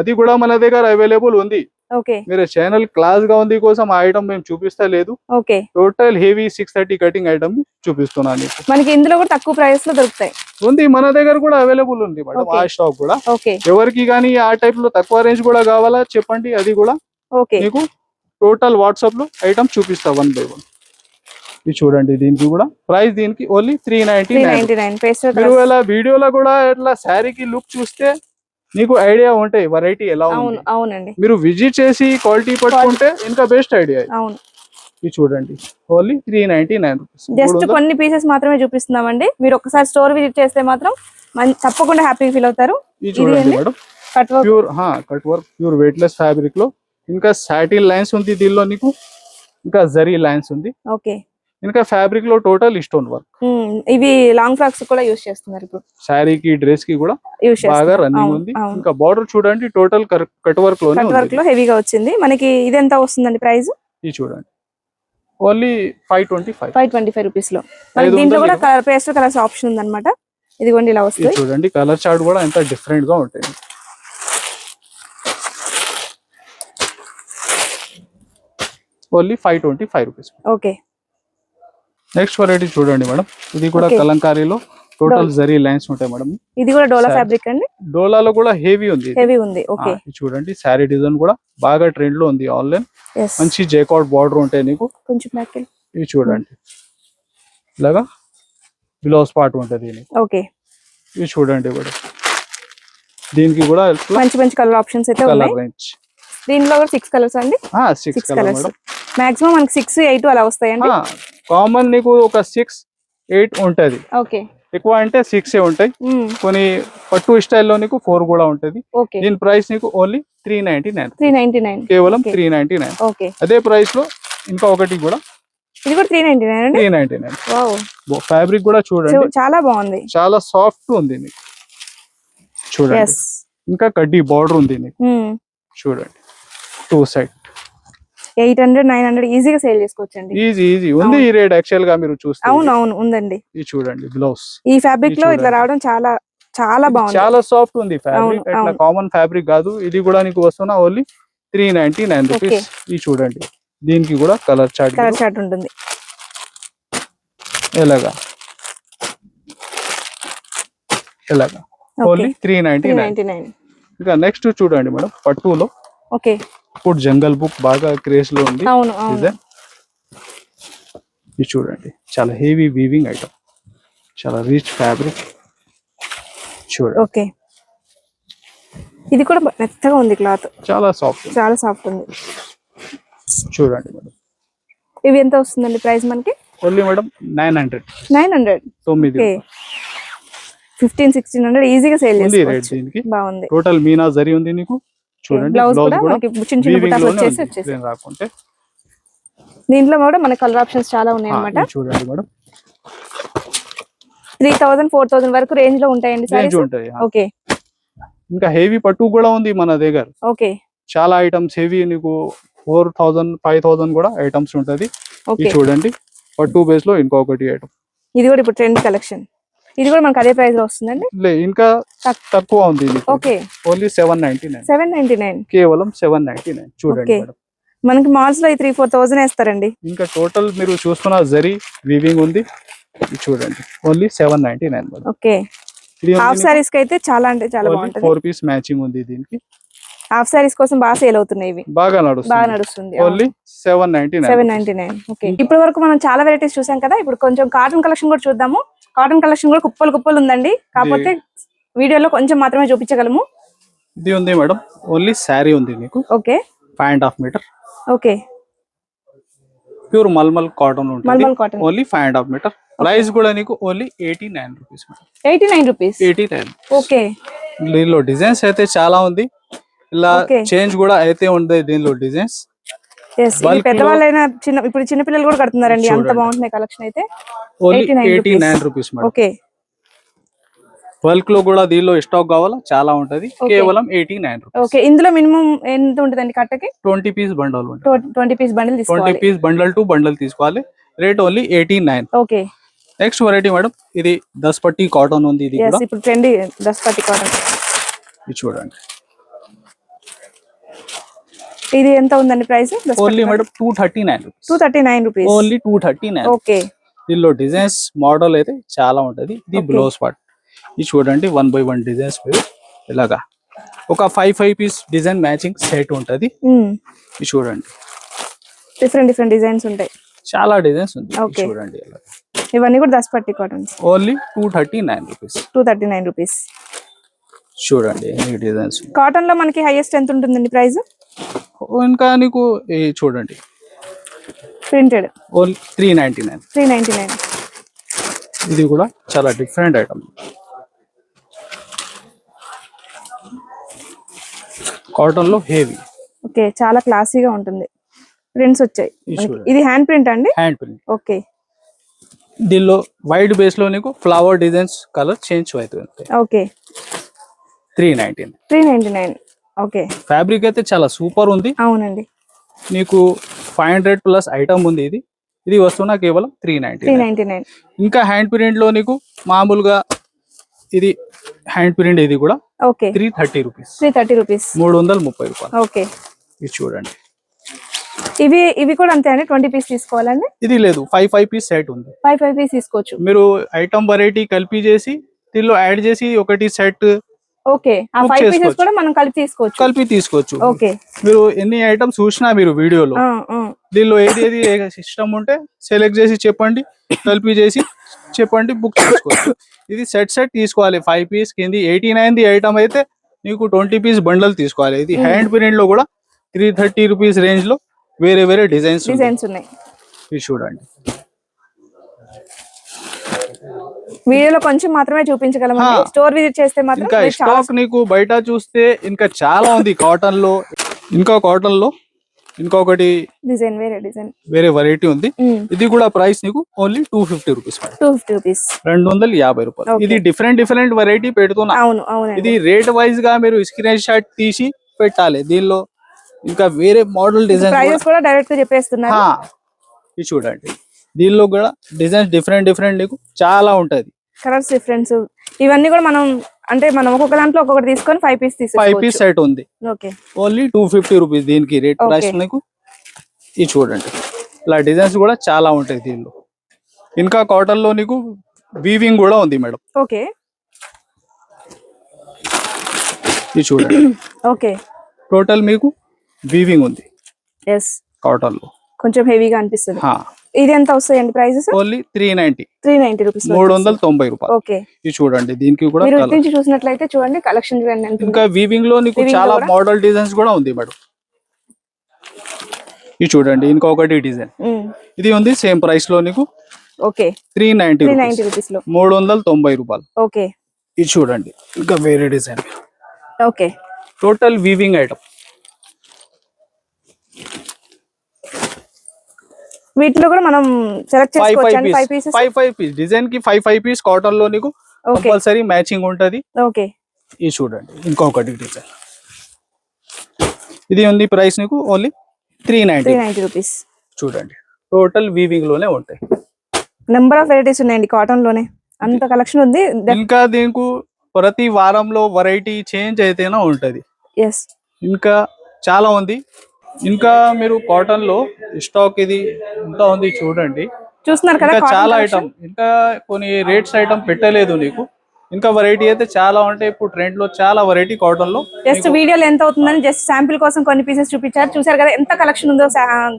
అది కూడా మన దగ్గర అవైలబుల్ ఉంది. మీరు ఛానల్ క్లాస్ గా ఉంది కోసం ఆ ఐటమ్ మేము చూపిస్తా లేదు. టోటల్ హెవీ 630 కటింగ్ ఐటమ్ చూపిస్తున్నాను. మనకి ఇందులో కూడా తక్కువ ప్రైస్ లో దొరుకుతాయి. ఉంది, మన దగ్గర కూడా అవైలబుల్ ఉంది మేడం ఆ స్టాక్ కూడా. ఎవరికి కానీ ఆ టైప్ లో తక్కువ రేంజ్ కూడా కావాలా చెప్పండి, అది కూడా మీకు టోటల్ వాట్సాప్ లో ఐటమ్ చూపిస్తా 1 by 1. ఇది చూడండి, దీనికి కూడా ప్రైస్ దీనికి ఓన్లీ 399. మీరు ఇలా వీడియోలో కూడా ఇట్లా శారీకి లుక్ చూస్తే నీకు ఐడియా ఉంటాయి వెరైటీ ఎలా ఉంది. అవునండి, మీరు విజిట్ చేసి క్వాలిటీ పట్టుకుంటే ఇంకా బెస్ట్ ఐడియా. అవును. ఇది చూడండి ఓన్లీ 399 రూపీస్. జస్ట్ కొన్ని పీసెస్ మాత్రమే చూపిస్తున్నామండి. మీరు ఒకసారి స్టోర్ విజిట్ చేస్తే మాత్రం తప్పకుండా హ్యాపీ ఫీల్ అవుతారు. ఇది చూడండి madam, pure cut work, pure weightless fabric లో. ఇంకా సాటిన్ లైన్స్ ఉంది దీనిలో నీకు, ఇంకా జరీ లైన్స్ ఉంది. ఓకే. ఇంకా ఫ్యాబ్రిక్ లో టోటల్ స్టోన్ వర్క్. ఇవి లాంగ్ ఫ్రాక్స్ కూడా యూస్ చేస్తున్నారు ఇప్పుడు, శారీకి డ్రెస్ కి కూడా బాగా రన్నింగ్ ఉంది. ఇంకా బార్డర్ చూడండి టోటల్ కట్ వర్క్ లో హెవీగా వచ్చింది. మనకి ఇది ఎంత వస్తుందండి ప్రైస్? ఇది చూడండి ఓన్లీ 525 రూపీస్ లో. దీంట్లో కూడా కలర్ పేస్టల్ కలర్స్ ఆప్షన్ ఉంది అనమాట. ఇదిగోండి ఇలా వస్తుంది. చూడండి కలర్ చార్ట్ కూడా ఎంత డిఫరెంట్ గా ఉంటుంది. Only 525 rupees. Okay. Next variety చూడండి మేడం, ఇది కూడా కలంకారీలో టోటల్ జరీ లైన్స్ ఉంటాయి మేడం. ఇది కూడా డోలా ఫ్యాబ్రిక్ అండి. డోలాలో కూడా హెవీ ఉంది. ఓకే. చూడండి శారీ డిజైన్ కూడా బాగా ట్రెండ్ లో ఉంది ఆన్లైన్. మంచి జైకాట్ బార్డర్ ఉంటాయి నీకు. ఇది చూడండి ఇలాగా బ్లౌజ్ పార్ట్ ఉంటది. ఓకే. ఇది చూడండి మేడం, దీనికి కూడా మంచి కలర్ ఆప్షన్స్ అయితే ఉన్నాయి. దీనిలో కూడా 6 కలర్స్ అండి. 6 కలర్స్ మేడం. మాక్సిమం మనకి 6, 8 అలా వస్తాయండి. కామన్ నీకు ఒక 6, 8 ఉంటది. ఓకే. ఎక్కువ అంటే 6 ఉంటాయి. కొన్ని పట్టు స్టైల్లో నీకు 4 కూడా ఉంటది. దీని ప్రైస్ నీకు ఓన్లీ 399. కేవలం 399. ఓకే. అదే ప్రైస్ లో ఇంకా ఒకటి కూడా, ఇది కూడా 399. వావ్, ఫ్యాబ్రిక్ కూడా చూడండి చాలా బాగుంది, చాలా సాఫ్ట్ ఉంది నీకు. చూడండి ఇంకా కడ్డీ బార్డర్ ఉంది నీకు. చూడండి 2 సైడ్ 800, 900 ఈజీగా సేల్ చేసుకోవచ్చండి. ఈజీ ఉంది ఈ రేట్ యాక్చువల్ గా మీరు చూస్తే. అవును ఉందండి. ఇది చూడండి బ్లౌజ్ ఈ ఫ్యాబ్రిక్ లో ఇట్లా రావడం చాలా బాగుంది. చాలా సాఫ్ట్ ఉంది ఫ్యాబ్రిక్, ఇట్లా కామన్ ఫ్యాబ్రిక్ కాదు. ఇది కూడా నీకు వస్తున్నా ఓన్లీ 399 రూపీస్. ఇది చూడండి, దీనికి కూడా కలర్ చార్ట్ ఉంటుంది. ఎలాగా ఓన్లీ 399. ఇంకా నెక్స్ట్ చూడండి మేడం, పట్టులో ఓకే ఇప్పుడు జంగల్ బుక్ బాగా క్రేజ్ లో ఉంది. ఇది చూడండి చాలా హెవీ వీవింగ్ ఐటమ్, చాలా రిచ్ ఫ్యాబ్రిక్. చూడండి ఓకే. ఇది కూడా మెత్తగా ఉంది క్లాత్, చాలా సాఫ్ట్ ఉంది. చూడండి మేడం, ఇవి ఎంత వస్తుందండి ప్రైస్ మనకి? Only madam 900. 1500-1600 ఈజీగా సేల్ చేసుకోవచ్చు. దీనికి బాగుంది. టోటల్ మీనా జరీ ఉంది నీకు. చూడండి బ్లౌజ్ కూడా మనకి చిన్న బుటాస్ వచ్చేసి రాకుంటే. దీంట్లో కూడా మన కలర్ ఆప్షన్స్ చాలా ఉన్నాయి అన్నమాట. చూడండి మేడం, 3000, 4000 వరకు రేంజ్ లో ఉంటాయండి సారీస్. ఓకే. ఇంకా హెవీ పట్టు కూడా ఉంది మన దగ్గర. ఓకే. చాలా ఐటమ్స్ హెవీ నీకు 4000, 5000 కూడా ఐటమ్స్ ఉంటది. ఇది చూడండి పట్టు బేస్ లో ఇంకొకటి ఐటమ్ ఇది కూడా ఇప్పుడు ట్రెండ్ కలెక్షన్. ఇది కూడా మనకు అదే ప్రైస్ లో వస్తుందండి. ఇంకా తక్కువ ఉంది ఇది. Okay, only 799. 799 కేవలం 799. చూడండి ఓకే. మేడం, మనకి మాల్స్ లో 3-4,000 వేస్తారండి. ఇంకా టోటల్ మీరు చూస్తున్న జరీ వీవింగ్ ఉంది. ఇది చూడండి ఓన్లీ 799 మేడం. ఓకే, ఇది హాఫ్ సారీస్ కి అయితే చాలా అంటే చాలా బాగుంటది. 4 పీస్ మ్యాచింగ్ ఉంది దీనికి. హాఫ్ సారీస్ కోసం బాగా సేల్ అవుతున్నాయి ఇవి, బాగా బాగా నడుస్తుంది. ఓన్లీ 799. 799. ఓకే, ఇప్పటి వరకు మనం చాలా వెరైటీస్ చూసాం కదా. ఇప్పుడు కొంచెం కాటన్ కలెక్షన్ కూడా చూద్దాము. కాటన్ కలెక్షన్ కూడా కుప్పలు కుప్పలు ఉందండి, కాకపోతే వీడియోలో కొంచెం మాత్రమే చూపించగలము. ఇది ఉంది మేడం, ఓన్లీ శారీ ఉంది మీకు. Okay, 5.5 metre. ఓకే, ప్యూర్ మల్మల్ కాటన్ ఉంటుంది. మల్మల్ కాటన్, ఓన్లీ 5.5 మీటర్. ప్రైస్ కూడా నీకు ఓన్లీ 89 రూపీస్. 89 రూపీస్. 89. ఓకే, దీనిలో డిజైన్స్ అయితే చాలా ఉంది, ఇలా Okay. చేంజ్ కూడా అయితే ఉంది దీనిలో డిజైన్స్. పెద్దవాళ్ళైనా ఇప్పుడు చిన్న పిల్లలు కూడా కడుతున్నారండి, అంత చూడండి. బాగుంటున్నాయి కలెక్షన్ అయితే. Only 89 89 rupees madam. Okay, bulk లో కూడా దీనిలో స్టాక్ కావాలా చాలా ఉంటది. Okay. కేవలం 89 రూపీస్. ఓకే. ఇందులో మినిమం ఎంత ఉంటుందండి కట్టకి? 20 పీస్ బండల్ ఉంటుంది. 20 పీస్ బండిల్ 20 తీసుకోవాలి. పీస్ బండల్ టు బండల్ తీసుకోవాలి. Rate only 89. Okay, next variety madam, ఇది 10 పట్టి కాటన్ ఉంది. ఇది కూడా ఇప్పుడు ట్రెండీ 10 పట్టి కాటన్. ఇది చూడండి, ఇది ఎంత ఉందండి price? Only madam 239 rupees. 239 rupees. Only 239. Okay, దీనిలో డిజైన్స్ మోడల్ అయితే చాలా ఉంటది. ఇది బ్లౌజ్ పార్ట్. ఇది చూడండి 1 by 1 డిజైన్స్ మీరు ఇలాగా ఒక 5 పీస్ డిజైన్ మ్యాచింగ్ సెట్ ఉంటది. ఇది చూడండి, డిఫరెంట్ డిజైన్స్ ఉంటాయి, చాలా డిజైన్స్ ఉంది. Okay. చూడండి ఇలా. ఇవన్నీ కూడా 10 పట్టి కాటన్. Only 239 rupees. 239 రూపీస్. చూడండి ఈ డిజైన్స్. కాటన్ లో మనకి హైయెస్ట్ ఎంత ఉంటుందండి ప్రైస్? ఇంకా నీకు చూడండి ప్రింటెడ్ ఓన్లీ 399. 399. ఇది కూడా చాలా డిఫరెంట్ ఐటమ్. కాటన్ లో హెవీ. ఓకే, చాలా క్లాసీగా ఉంటుంది. ప్రింట్స్ వచ్చాయి. చూడండి. ఇది హ్యాండ్ ప్రింట్ అండి? Hand print. ఓకే, దీనిలో వైట్ బేస్ లో నీకు ఫ్లవర్ డిజైన్స్ కలర్ చేంజ్ అవుతుంది. ఓకే. 399. 399. ఓకే, ఫ్యాబ్రిక్ అయితే చాలా సూపర్ ఉంది. అవునండి. నీకు 500 ప్లస్ ఐటమ్ ఉంది. ఇది వస్తున్నా కేవలం 399. 399. ఇంకా హ్యాండ్ ప్రింట్ లో నీకు మామూలుగా ఇది హ్యాండ్ ప్రింట్, ఇది కూడా ఓకే, 330 రూపీస్. 330 రూపీస్. 330 రూపాయలు. ఓకే, ఇది చూడండి. ఇవి కూడా అంతే అండి, 20 పీస్ తీసుకోవాలండి? ఇది లేదు, 5 పీస్ సెట్ ఉంది. 5 పీస్ తీసుకోవచ్చు. మీరు ఐటమ్ వెరైటీ కలిపి చేసి దీనిలో యాడ్ చేసి ఒకటి సెట్ ఓకే, ఆ 5 పీసెస్ కూడా మనం కలిపి తీసుకోవచ్చు. ఓకే, మీరు ఎన్ని ఐటమ్స్ చూసినా మీరు వీడియోలో దీనిలో ఏది సిస్టమ్ ఉంటే సెలెక్ట్ చేసి చెప్పండి, కలిపి చేసి చెప్పండి, బుక్ చేసుకోవచ్చు. ఇది సెట్ తీసుకోవాలి. 5 పీస్ కింది 89 ఐటమ్ అయితే నీకు 20 పీస్ బండల్ తీసుకోవాలి. ఇది హ్యాండ్ ప్రింట్ లో కూడా 330 రూపీస్ రేంజ్ లో వేరే డిజైన్స్ ఉన్నాయి. ఇది చూడండి. వీడియోలో కొంచెం మాత్రమే చూపించగలము, స్టోర్ విజిట్ చేస్తే మాత్రం ఇంకా స్టాక్ నీకు బయట చూస్తే ఇంకా చాలా ఉంది. కాటన్ లో ఇంకొకటి వేరే వెరైటీ ఉంది. ఇది కూడా ప్రైస్ నీకు ఓన్లీ 250 రూపీస్. 250 రూపీస్. 250 రూపాయలు. ఇది డిఫరెంట్ వెరైటీ పెడుతున్నా. ఇది రేట్ వైజ్ గా మీరు స్క్రీన్ షాట్ తీసి పెట్టాలి. దీనిలో ఇంకా వేరే మోడల్ డిజైన్ కూడా డైరెక్ట్ గా చెప్పేస్తున్నారు. ఇది చూడండి, దీనిలో కూడా డిజైన్స్ డిఫరెంట్ నీకు చాలా ఉంటది. కలర్స్ డిఫరెన్స్ ఇవన్నీ కూడా మనం ఒక్కొక్క దాంట్లో ఒక్కొక్కటి తీసుకొని 5 పీస్ తీసుకోవచ్చు. 5 పీస్ సెట్ ఉంది. ఓకే, ఓన్లీ 250 రూపీస్ దీనికి రేట్ ప్రైస్ నీకు. ఇది చూడండి, ఇలా డిజైన్స్ కూడా చాలా ఉంటాయి దీనిలో. ఇంకా కాటన్ లో నీకు వీవింగ్ కూడా ఉంది మేడం. ఓకే, ఇది చూడండి. ఓకే, టోటల్ మీకు వీవింగ్ ఉంది. yes, కాటన్ లో కొంచెం హెవీగా అనిపిస్తుంది. ఇది ఎంత వస్తాయండి ప్రైసెస్? ఓన్లీ 390. 390 రూపీస్. 390 రూపాయలు. ఓకే, ఇది చూడండి, దీనికి కూడా మీరు నుంచి చూసినట్లయితే చూడండి కలెక్షన్ చూడండి. ఇంకా వీవింగ్ లో నీకు చాలా మోడల్ డిజైన్స్ కూడా ఉంది మేడం. ఇది చూడండి, ఇంకొకటి డిజైన్ ఇది ఉంది సేమ్ ప్రైస్ లో నీకు. ఓకే, 390 రూపీస్ లో 390 రూపాయలు. ఓకే, ఇది చూడండి, ఇంకా వేరే design. Okay, total weaving item. వీటిలో కూడా మనం సెలెక్ట్ చేసుకోవచ్చు. 5 పీస్ డిజైన్ కి 5 పీస్ కాటన్ లో నీకు కంపల్సరీ మ్యాచింగ్ ఉంటది. ఓకే, ఇది చూడండి, ఇంకొకటి డిజైన్. ఇది ఉంది ప్రైస్ నీకు ఓన్లీ 390 రూపీస్. చూడండి, టోటల్ వీవింగ్ లోనే ఉంటాయి. నెంబర్ ఆఫ్ వెరైటీస్ ఉన్నాయండి కాటన్ లోనే, అంత కలెక్షన్ ఉంది. ఇంకా దీనికి ప్రతి వారంలో వెరైటీ చేంజ్ అయితేనే ఉంటది. ఎస్, ఇంకా చాలా ఉంది. ఇంకా మీరు కాటన్ లో స్టాక్ ఇది ఎంత ఉంది చూడండి. చూస్తున్నారు కదా ఇంకా cotton చాలా collection. ఐటమ్, ఇంకా కొన్ని రేట్స్ ఐటమ్ పెట్టలేదు నీకు. ఇంకా వెరైటీ అయితే చాలా ఉంటాయి. ఇప్పుడు ట్రెండ్ లో చాలా వెరైటీ కాటన్ లో. జస్ట్ వీడియోలో ఎంత అవుతుందని జస్ట్ శాంపిల్ కోసం కొన్ని పీసెస్ చూపించారు. చూసారు కదా ఎంత కలెక్షన్ ఉందో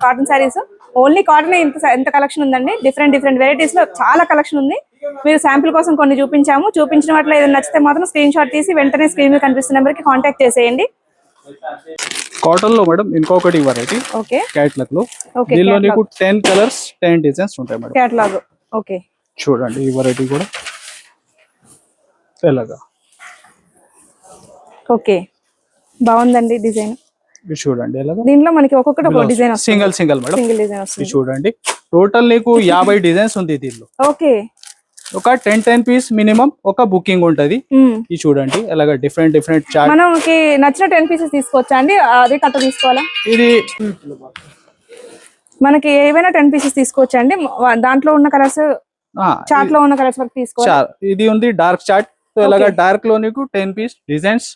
కాటన్ శారీస్. ఓన్లీ కాటన్ ఎంత కలెక్షన్ ఉందండి. డిఫరెంట్ డిఫరెంట్ వెరైటీస్ లో చాలా కలెక్షన్ ఉంది. మీరు శాంపిల్ కోసం కొన్ని చూపించాము. చూపించిన వాటిలో ఏదైనా నచ్చితే మాత్రం స్క్రీన్ షాట్ తీసి వెంటనే స్క్రీన్ మీద కనిపిస్తున్న నెంబర్ కి కాంటాక్ట్ చేసేయండి. కాటన్ లో మేడం ఇంకొకటి వెరైటీ ఓకే క్యాట్లాగ్ లో. ఓకే, దీనిలో నీకు 10 కలర్స్ 10 డిజైన్స్ ఉంటాయి మేడం. క్యాటలాగ్. ఓకే చూడండి ఈ వెరైటీ కూడా ఎలాగా. ఓకే, బాగుందండి డిజైన్. ఇది చూడండి ఎలాగా. దీంట్లో మనకి ఒక్కొక్కటి ఒక డిజైన్ వస్తుంది. Single madam. సింగిల్ డిజైన్ ఇది వస్తుంది. చూడండి టోటల్ నీకు 50 డిజైన్స్ ఉంది దీనిలో. ఓకే, ఒక 10 పీస్ మినిమం ఒక బుకింగ్ ఉంటది. ఇది చూడండి అలాగా డిఫరెంట్ డిఫరెంట్ చార్ట్. మనకి నచ్చిన 10 పీసెస్ తీసుకోవచ్చా అండి, అదే కట్ట తీసుకోవాలా? ఇది మనకి ఏవైనా 10 పీసెస్ తీసుకోవచ్చా అండి? దాంట్లో ఉన్న కలర్స్, చార్ట్ లో ఉన్న కలర్స్ వరకు తీసుకోవాలి. ఇది ఉంది డార్క్ చార్ట్. సో ఇలాగా డార్క్ లో నీకు 10 piece designs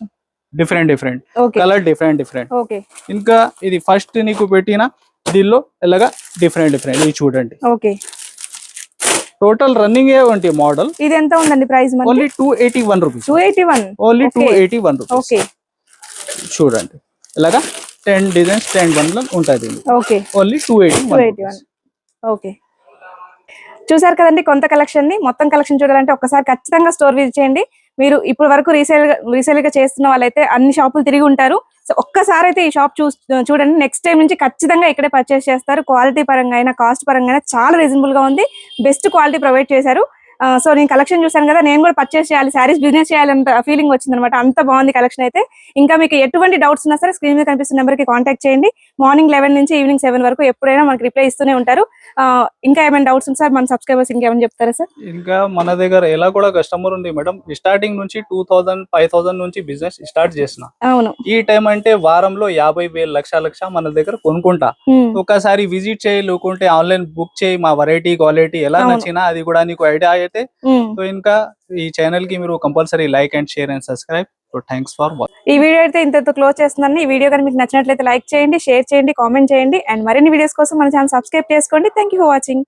different different colour different. Okay, ఇంకా ఇది ఫస్ట్ నీకు పెట్టిన దీనిలో ఇలాగా డిఫరెంట్ ఇది చూడండి. ఓకే, టోటల్ రన్నింగ్ ఏ ఉంటే మోడల్. ఇది ఎంత ఉందండి price? Only 281 rupees. 281 only 281 rupees. Okay, చూడండి ఇలాగా 10 డిజైన్స్ 10 బండ్లు ఉంటుంది. Okay, only 281. ఓకే, చూసారు కదండి కొంత కలెక్షన్ ని. మొత్తం కలెక్షన్ చూడాలంటే ఒక్కసారి ఖచ్చితంగా స్టోర్ విజిట్ చేయండి. మీరు ఇప్పుడు వరకు రీసేల్ గా చేస్తున్న వాళ్ళైతే అన్ని షాపులు తిరిగి ఉంటారు. సో ఒక్కసారి అయితే ఈ షాప్ చూడండి. నెక్స్ట్ టైం నుంచి ఖచ్చితంగా ఇక్కడే పర్చేస్ చేస్తారు. క్వాలిటీ పరంగా అయినా కాస్ట్ పరంగా అయినా చాలా రీజనబుల్ గా ఉంది. బెస్ట్ క్వాలిటీ ప్రొవైడ్ చేశారు. సో నేను కలెక్షన్ చూసాను కదా, నేను కూడా పర్చేస్ చేయాలి, శారీస్ బిజినెస్ చేయాలంత ఫీలింగ్ వచ్చింది అనమాట. అంత బాగుంది కలెక్షన్ అయితే. ఇంకా మీకు ఎటువంటి డౌట్స్ ఉన్నా సరే స్క్రీన్ మీద కనిపిస్తున్న నెంబర్ కి కాంటాక్ట్ చేయండి. మార్నింగ్ 11 నుంచి ఈవినింగ్ 7 వరకు ఎప్పుడైనా మనకి రిప్లై ఇస్తూనే ఉంటారు. ఇంకా ఏమైనా డౌట్స్ ఉంది సార్? మన సబ్స్క్రైబర్స్ ఇంకేమైనా చెప్తారా సార్? ఇంకా మన దగ్గర ఎలా కూడా కస్టమర్ ఉంది మేడం. స్టార్టింగ్ నుంచి 2000 5000 నుంచి బిజినెస్ స్టార్ట్ చేసిన. అవును, ఈ టైం అంటే వారంలో 50,000 లక్ష మన దగ్గర కొనుక్కుంటా. ఒకసారి విజిట్ చేయి, లేకుంటే ఆన్లైన్ బుక్ చేయి. మా వెరైటీ క్వాలిటీ ఎలా నచ్చినా అది కూడా నీకు ఐడియా అయితే. సో ఇంకా ఈ ఛానల్ కి మీరు compulsory like and share and subscribe. So thanks for watching. ఈ వీడియో అయితే ఇంతతో క్లోజ్ చేస్తున్నాను. ఈ వీడియో కానీ మీకు నచ్చినట్లయితే లైక్ చేయండి, షేర్ చేయండి, కామెంట్ చేయండి. అండ్ మరిన్ని వీడియోస్ కోసం మన ఛానల్ సబ్స్క్రైబ్ చేసుకోండి. Thank you for watching.